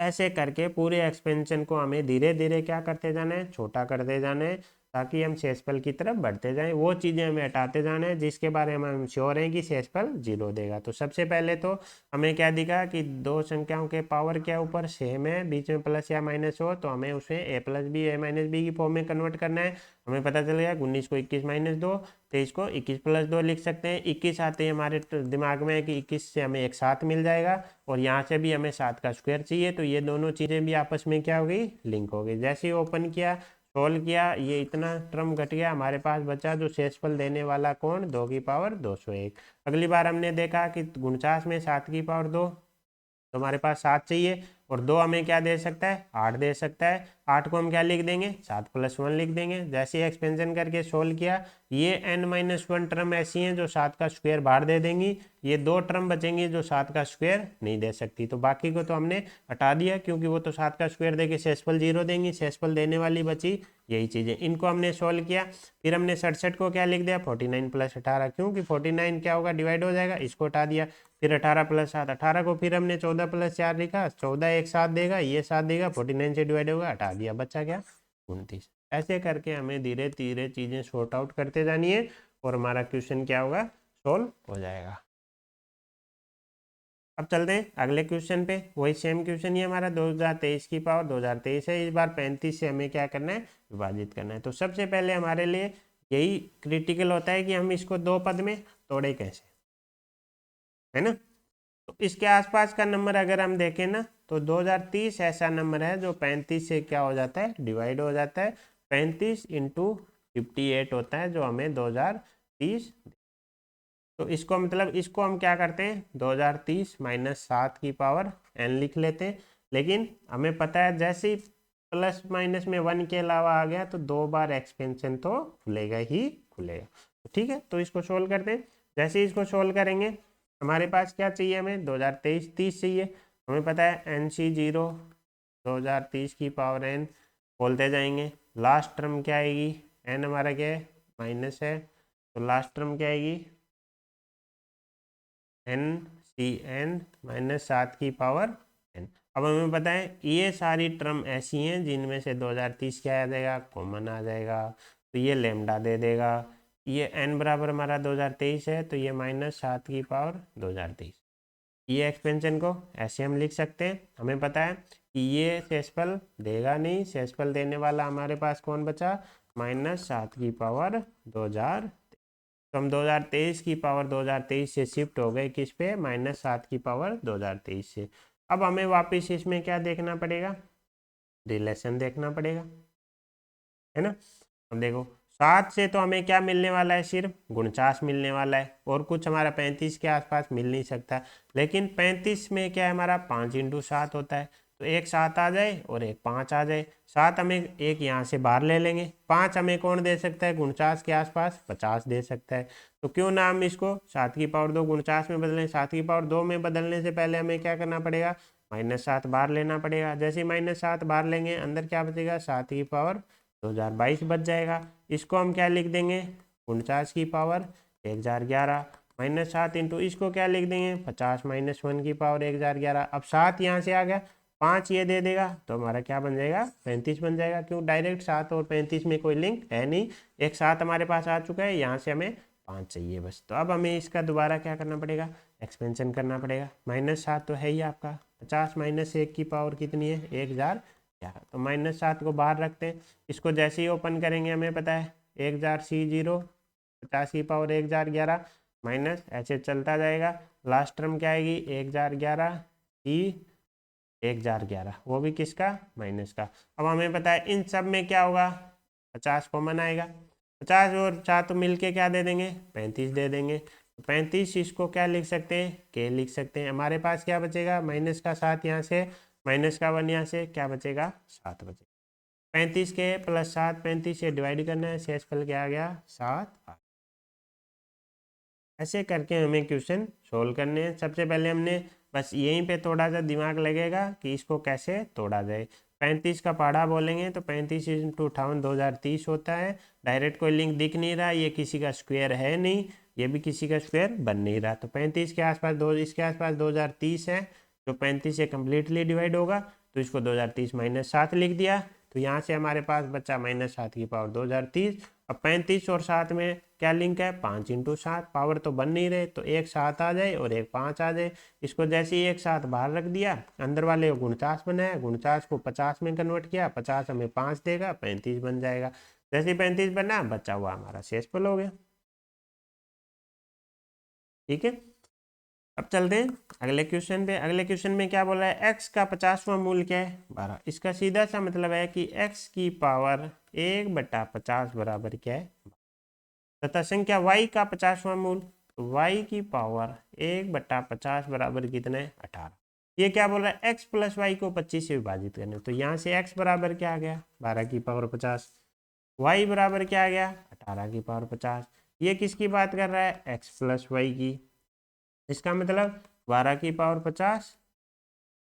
ऐसे करके पूरे एक्सपेंशन को हमें धीरे धीरे क्या करते जाना है, छोटा करते जाना है, ताकि हम शेषफल की तरफ बढ़ते जाएं। वो चीज़ें हमें हटाते जाना है जिसके बारे में हम श्योर हैं कि शेषफल 0 देगा। तो सबसे पहले तो हमें क्या दिखा कि दो संख्याओं के पावर क्या ऊपर सेम है, बीच में प्लस या माइनस हो, तो हमें उसे a + b a - b की फॉर्म में कन्वर्ट करना है। हमें पता चल गया 19 को 21 - 2, 23 को 21 + 2 लिख सकते हैं। 21 आते ही हमारे दिमाग में है कि 21 से हमें एक 7 मिल जाएगा, और यहाँ से भी हमें 7 का स्क्वायर चाहिए, तो ये दोनों चीज़ें भी आपस में क्या हो गई, लिंक हो गई। जैसे ही ओपन किया, सोल्व किया, ये इतना टर्म घट गया, हमारे पास बचा जो शेषफल देने वाला कौन, 2 की पावर 201। अगली बार हमने देखा कि 49 में 7 की पावर 2, तो हमारे पास 7 चाहिए, और 2 हमें क्या दे सकता है, 8 दे सकता है। 8 को हम क्या लिख देंगे, 7 + 1 लिख देंगे। जैसे ही एक्सपेंशन करके सोल्व किया, ये n - 1 टर्म ऐसी हैं जो 7 का स्क्वायर बाहर दे देंगी, ये 2 टर्म बचेंगी जो 7 का स्क्वायर नहीं दे सकती। तो बाकी को तो हमने हटा दिया, क्योंकि वो तो 7 का स्क्वायर देके शेषफल 0 देंगी, शेषफल देने वाली बची यही चीज़ें, इनको हमने सोल्व किया। फिर हमने 67 को क्या लिख दिया, 49 + 18, क्योंकि 49 क्या होगा, डिवाइड हो जाएगा, इसको हटा दिया। फिर 18 + 7, 18 को फिर हमने 14 + 4 लिखा, 14 एक 7 देगा, ये 7 देगा, 49 से डिवाइड होगा, हटा दिया, बच्चा क्या, 29। ऐसे करके हमें धीरे धीरे चीज़ें सॉर्ट आउट करते जानी है, और हमारा क्वेश्चन क्या होगा, सोल्व हो जाएगा। अब चलते हैं अगले क्वेश्चन पे। वही सेम क्वेश्चन ही हमारा 2023 की पावर 2023 है। इस बार 35 से हमें क्या करना है, विभाजित करना है। तो सबसे पहले हमारे लिए यही क्रिटिकल होता है कि हम इसको 2 पद में तोड़े कैसे, है ना। तो इसके आसपास का नंबर अगर हम देखें ना, तो 2030 ऐसा नंबर है जो 35 से क्या हो जाता है, डिवाइड हो जाता है। 35 इंटू 58 होता है, जो हमें 2030। तो इसको मतलब इसको हम क्या करते हैं, 2030 - 7 की पावर n लिख लेते हैं। लेकिन हमें पता है जैसे ही प्लस माइनस में 1 के अलावा आ गया, तो 2 बार एक्सपेंशन तो खुलेगा ही खुलेगा। तो ठीक है, तो इसको सोल्व करते हैं। जैसे ही इसको सोल्व करेंगे, हमारे पास क्या चाहिए, हमें 2023 30 चाहिए। हमें पता है NC0 2030 की पावर n, बोलते जाएंगे। लास्ट टर्म क्या आएगी, n हमारा क्या है, माइनस है, तो लास्ट टर्म क्या आएगी, NCn - 7 की पावर n। अब हमें पता है ये सारी टर्म ऐसी हैं जिनमें से 2030 क्या आ जाएगा, कॉमन आ जाएगा, तो ये लेमडा दे देगा। ये n बराबर हमारा 2023 है, तो ये -7 की पावर 2023। ये एक्सपेंशन को ऐसे हम लिख सकते हैं। हमें पता है कि ये शेषफल देगा नहीं, शेषफल देने वाला हमारे पास कौन बचा, -7 की पावर 2000। तो हम 2023 की पावर 2023 से शिफ्ट हो गए किस पे, -7 की पावर 2023 से। अब हमें वापस इसमें क्या देखना पड़ेगा, रिलेशन देखना पड़ेगा, है ना। अब देखो 7 से तो हमें क्या मिलने वाला है, सिर्फ 49 मिलने वाला है, और कुछ हमारा 35 के आसपास मिल नहीं सकता। लेकिन 35 में क्या है, हमारा 5 × 7 होता है, तो एक 7 आ जाए और एक 5 आ जाए। 7 हमें एक यहाँ से बाहर ले लेंगे। 5 हमें कौन दे सकता है? 49 के आसपास 50 दे सकता है। तो क्यों ना हम इसको 7 की पावर 2 49 में बदलें। 7 की पावर 2 में बदलने से पहले हमें क्या करना पड़ेगा? -7 बाहर लेना पड़ेगा। जैसे ही -7 बाहर लेंगे, अंदर क्या बचेगा? 7 की पावर 2022 बच जाएगा। इसको हम क्या लिख देंगे? 49 की पावर 1011 -7 इंटू इसको क्या लिख देंगे? 50 -1 की पावर 1011। अब 7 यहाँ से आ गया, 5 ये दे देगा तो हमारा क्या बन जाएगा? 35 बन जाएगा। क्यों? डायरेक्ट 7 और 35 में कोई लिंक है नहीं। एक 7 हमारे पास आ चुका है, यहाँ से हमें 5 चाहिए बस। तो अब हमें इसका दोबारा क्या करना पड़ेगा? एक्सपेंशन करना पड़ेगा। -7 तो है ही आपका, 50 -1 की पावर कितनी है? 1011। तो -7 को बाहर रखते हैं। इसको जैसे ही ओपन करेंगे हमें पता है 1000C0 50 की पावर 1011 माइनस ऐसे चलता जाएगा। लास्ट टर्म क्या आएगी? 1011 ई 1011, वो भी किसका? माइनस का। अब हमें पता है इन सब में क्या होगा? 50 कॉमन आएगा। 50 और 7 मिल के क्या दे देंगे? 35 दे देंगे। 35 इसको क्या लिख सकते हैं? के लिख सकते हैं। हमारे पास क्या बचेगा? माइनस का 7 यहाँ से, माइनस का 1 यहाँ से, क्या बचेगा? 7 बचेगा। 35 के प्लस 7 35 से डिवाइड करना है, शेषफल क्या आ गया? 7। ऐसे करके हमें क्वेश्चन सोल्व करने हैं। सबसे पहले हमने बस यहीं पे थोड़ा सा दिमाग लगेगा कि इसको कैसे तोड़ा जाए। 35 का पहाड़ा बोलेंगे तो 35 इंटू 58 2030 होता है। डायरेक्ट कोई लिंक दिख नहीं रहा, ये किसी का स्क्वायर है नहीं, ये भी किसी का स्क्वायर बन नहीं रहा। तो 35 के आसपास इसके आसपास 2030 है, जो 35 से कम्प्लीटली डिवाइड होगा। तो इसको 2030 -7 लिख दिया। तो यहाँ से हमारे पास बच्चा -7 की पावर 2030। अब 35 और 7 में क्या लिंक है? 5 इंटू 7। पावर तो बन नहीं रहे, तो एक 7 आ जाए और एक 5 आ जाए। इसको जैसे ही एक 7 बाहर रख दिया, अंदर वाले को 49 बनाया, 49 को 50 में कन्वर्ट किया, 50 हमें 5 देगा, 35 बन जाएगा। जैसे ही 35 बना, बचा हुआ हमारा शेषफल हो गया। ठीक है, अब चलते हैं अगले क्वेश्चन पे। अगले क्वेश्चन में क्या बोला है? x का 50वां मूल क्या है? 12। इसका सीधा सा मतलब है कि x की पावर 1/50 बराबर क्या है? तथा संख्या y का 50वां मूल, तो y की पावर 1/50 बराबर कितना है? 18। ये क्या बोल रहा है? x प्लस वाई को 25 से विभाजित करना। तो यहाँ से x बराबर क्या आ गया? 12 की पावर 50। y बराबर क्या आ गया? 18 की पावर 50। ये किसकी बात कर रहा है? x प्लस वाई की। इसका मतलब 12 की पावर 50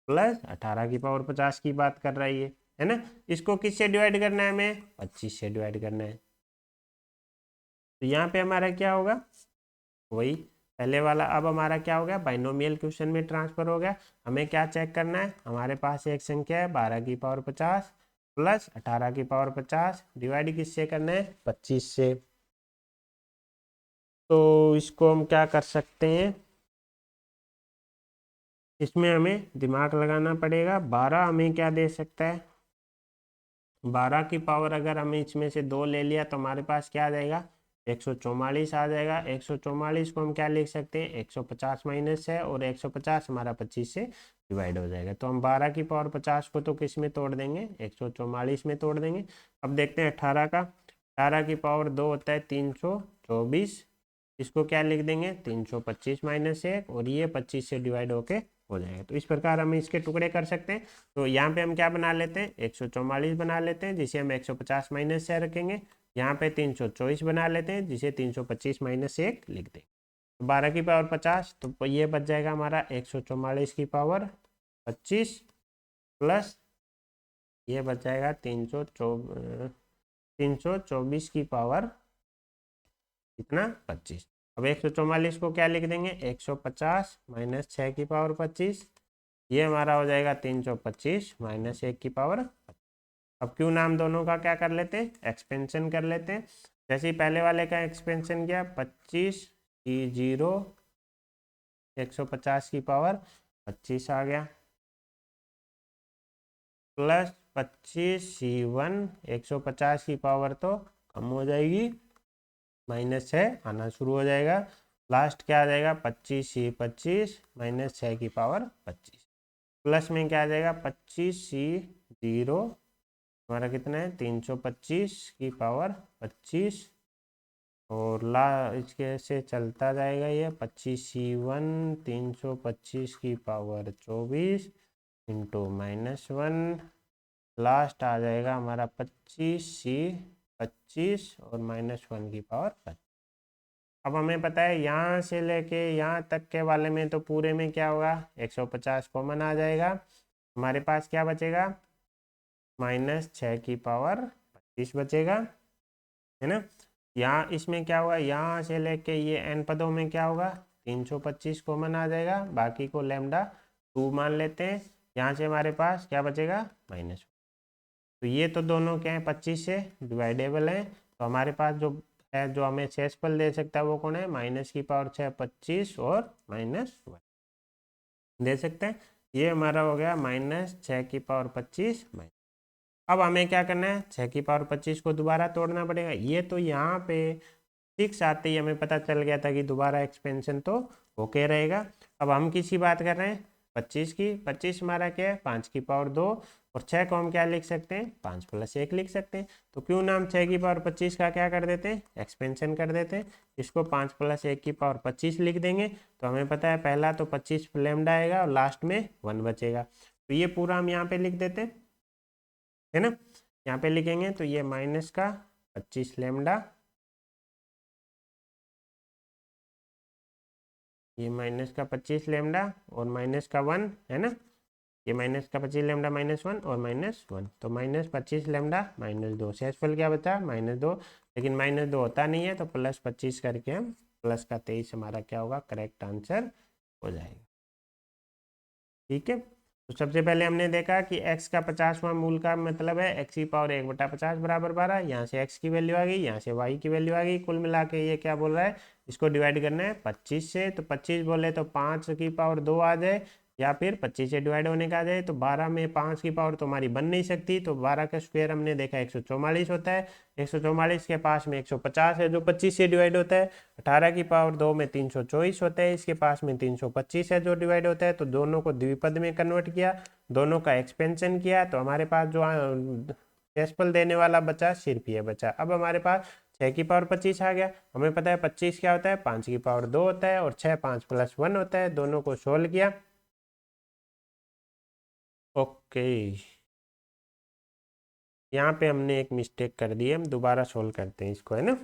प्लस 18 की पावर 50 की बात कर रहा है ये, है ना। इसको किससे डिवाइड करना है? हमें 25 से डिवाइड करना है। तो यहाँ पे हमारा क्या होगा? वही पहले वाला। अब हमारा क्या हो गया? बाइनोमियल क्वेश्चन में ट्रांसफर हो गया। हमें क्या चेक करना है? हमारे पास एक संख्या है 12 की पावर 50 प्लस 18 की पावर 50, डिवाइड किससे करना है? 25 से। तो इसको हम क्या कर सकते हैं? इसमें हमें दिमाग लगाना पड़ेगा। 12 हमें क्या दे सकता है? 12 की पावर अगर हमें इसमें से 2 ले लिया तो हमारे पास क्या आ जाएगा? 144 आ जाएगा। 144 को हम क्या लिख सकते हैं? 150 माइनस है, और 150 हमारा 25 से डिवाइड हो जाएगा। तो हम 12 की पावर 50 को तो किस में तोड़ देंगे? 144 में तोड़ देंगे। अब देखते हैं 18 का। 18 की पावर 2 होता है 324। इसको क्या लिख देंगे? 325 माइनस 1, और ये 25 से डिवाइड होके हो जाएगा। तो इस प्रकार हम इसके टुकड़े कर सकते हैं। तो यहाँ पे हम क्या बना लेते हैं? 144 बना लेते हैं, जिसे हम 150 माइनस से रखेंगे। यहाँ पे 324 बना लेते हैं, जिसे 325 माइनस 1 लिख दें। तो 12 की पावर 50, तो ये बच जाएगा हमारा 144 की पावर 25 प्लस ये बच जाएगा 324 की पावर कितना? 25। अब 144 को क्या लिख देंगे? 150 माइनस 6 की पावर 25। ये हमारा हो जाएगा 325 माइनस 1 की पावर। अब क्यों नाम दोनों का क्या कर लेते हैं? एक्सपेंशन कर लेते हैं। जैसे ही पहले वाले का एक्सपेंशन किया, 25 150 की पावर 25 आ गया, प्लस 25C1 150 की पावर तो कम हो जाएगी, -6 आना शुरू हो जाएगा। लास्ट क्या आ जाएगा? 25C25 माइनस 6 की पावर 25, प्लस में क्या आ जाएगा? 25C0 हमारा कितना है? 325 की पावर 25, और इसके से चलता जाएगा ये 25C1 325 की पावर 24, इंटू -1, लास्ट आ जाएगा हमारा 25c 25 और -1 की पावर 25। अब हमें पता है यहाँ से लेके यहाँ तक के वाले में तो पूरे में क्या होगा, 150 कॉमन आ जाएगा। हमारे पास क्या बचेगा, -6 की पावर 25 बचेगा, है ना। यहाँ इसमें क्या होगा, यहाँ से लेके ये n पदों में क्या होगा, 325 कॉमन आ जाएगा, बाकी को λ2 मान लेते हैं। यहाँ से हमारे पास क्या बचेगा, -1। तो ये तो दोनों क्या है, 25 से डिवाइडेबल है। तो हमारे पास जो है, जो हमें शेषफल दे सकता है वो कौन है, -6 25 और -1 दे सकते हैं। ये हमारा हो गया -6 25। अब हमें क्या करना है, 6 की पावर 25 को दोबारा तोड़ना पड़ेगा। ये तो यहाँ पे 6 आते ही हमें पता चल गया था कि दोबारा एक्सपेंशन तो ओके रहेगा। अब हम किसी बात कर रहे हैं 25 की। 25 हमारा क्या है, 5 की पावर 2 और 6 को हम क्या लिख सकते हैं, 5 + 1 लिख सकते हैं। तो क्यों ना हम 6 की पावर 25 का क्या कर देते हैं, एक्सपेंशन कर देते हैं। इसको 5 + 1 की पावर 25 लिख देंगे। तो हमें पता है पहला तो 25 लैम्डा आएगा और लास्ट में 1 बचेगा। तो ये पूरा हम यहाँ पे लिख देते हैं, है ना। यहाँ पे लिखेंगे तो ये -25 लैम्डा, ये -25 लैम्डा और -1 है ना। ये -25 लैम्डा -1 और -1, तो -25 लैम्डा -2। शेषफल क्या बचा, -2, लेकिन -2 होता नहीं है तो +25 करके हम +23 हमारा क्या होगा, करेक्ट आंसर हो जाएगा। ठीक है। तो सबसे पहले हमने देखा कि x का 50वां मूल का मतलब है x⁴1/50 बराबर 12। यहाँ से x की वैल्यू आ गई, यहाँ से y की वैल्यू आ गई। कुल मिला के ये क्या बोल रहा है, इसको डिवाइड करना है 25 से। तो 25 बोले तो 5 की पावर 2 आ जाए, या फिर 25 से डिवाइड होने का आ जाए। तो 12 में 5 की पावर तो हमारी बन नहीं सकती। तो 12 का स्क्वायर हमने देखा 144 होता है। 144 के पास में 150 है जो 25 से डिवाइड होता है। 18 की पावर 2 में 324 होता है, इसके पास में 325 है जो डिवाइड होता है। तो दोनों को द्विपद में कन्वर्ट किया, दोनों का एक्सपेंशन किया, तो हमारे पास जो शेषफल देने वाला बचा सिर्फ ये बचा। अब हमारे पास 6 की पावर 25 आ गया। हमें पता है 25 क्या होता है, 5 की पावर 2 होता है और 6 5 + 1 होता है। दोनों को सोल्व किया, ओके। यहाँ पे हमने एक मिस्टेक कर दी है, हम दोबारा सोल्व करते हैं इसको, है ना।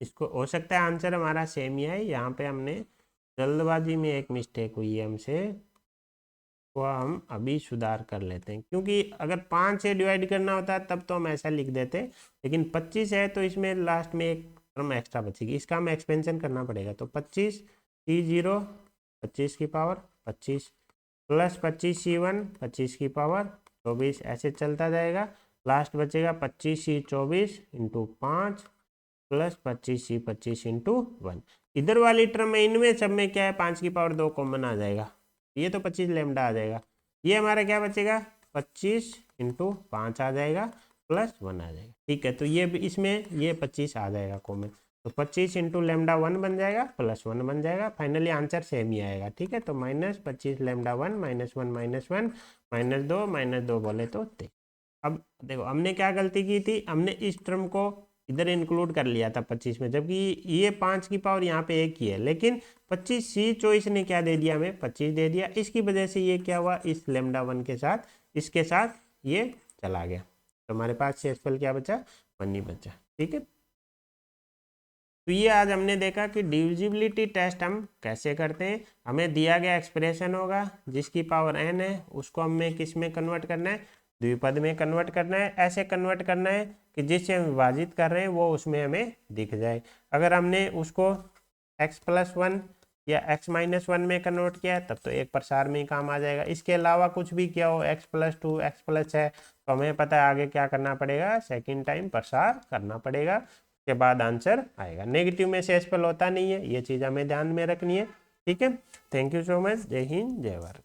इसको हो सकता है आंसर हमारा सेम ही है, यहाँ पे हमने जल्दबाजी में एक मिस्टेक हुई है हमसे, वो हम अभी सुधार कर लेते हैं। क्योंकि अगर 5 से डिवाइड करना होता है तब तो हम ऐसा लिख देते, लेकिन 25 है तो इसमें लास्ट में एक टर्म एक्स्ट्रा बचेगी, इसका हमें एक्सपेंशन करना पड़ेगा। तो 25 C0 25 की पावर 25 प्लस 25 C1 25 की पावर 24, ऐसे चलता जाएगा। लास्ट बचेगा 25C 24 × 5 प्लस 25C 25 × 1। इधर वाली टर्म में इनमें सब में क्या है, 5 की पावर 2 कॉमन आ जाएगा, ये तो 25 लैम्डा आ जाएगा। ये हमारा क्या बचेगा, 25 × 5 आ जाएगा प्लस 1 आ जाएगा। ठीक है, तो ये इसमें ये 25 आ जाएगा कॉमन, तो 25 × λ1 बन जाएगा प्लस 1 बन जाएगा। फाइनली आंसर सेम ही आएगा। ठीक है, तो -25 λ1 -1 -2 बोले तो 23। अब देखो हमने क्या गलती की थी, हमने इस टर्म को इधर इंक्लूड कर लिया था 25 में, जबकि ये 5 की पावर यहाँ पे 1 ही है, लेकिन 25C चॉइस ने क्या दे दिया, हमें 25 दे दिया। इसकी वजह से ये क्या हुआ, इस λ1 के साथ इसके साथ ये चला गया, तो हमारे पास शेषफल क्या बचा, 1 ही बचा। ठीक है, तो ये आज हमने देखा कि डिविजिबिलिटी टेस्ट हम कैसे करते हैं। हमें दिया गया एक्सप्रेशन होगा, जिसकी पावर n है, उसको हमें किस में कन्वर्ट करना है, द्विपद में कन्वर्ट करना है। ऐसे कन्वर्ट करना है कि जिससे हम विभाजित कर रहे हैं वो उसमें हमें दिख जाए। अगर हमने उसको x+1 या x-1 में कन्वर्ट किया है तब तो एक प्रसार में ही काम आ जाएगा। इसके अलावा कुछ भी किया हो, x+2 x+6, तो हमें पता है आगे क्या करना पड़ेगा, सेकेंड टाइम प्रसार करना पड़ेगा, के बाद आंसर आएगा। नेगेटिव में शेषफल होता नहीं है, ये चीज़ हमें ध्यान में रखनी है। ठीक है, थैंक यू सो मच। जय हिंद, जय भारत।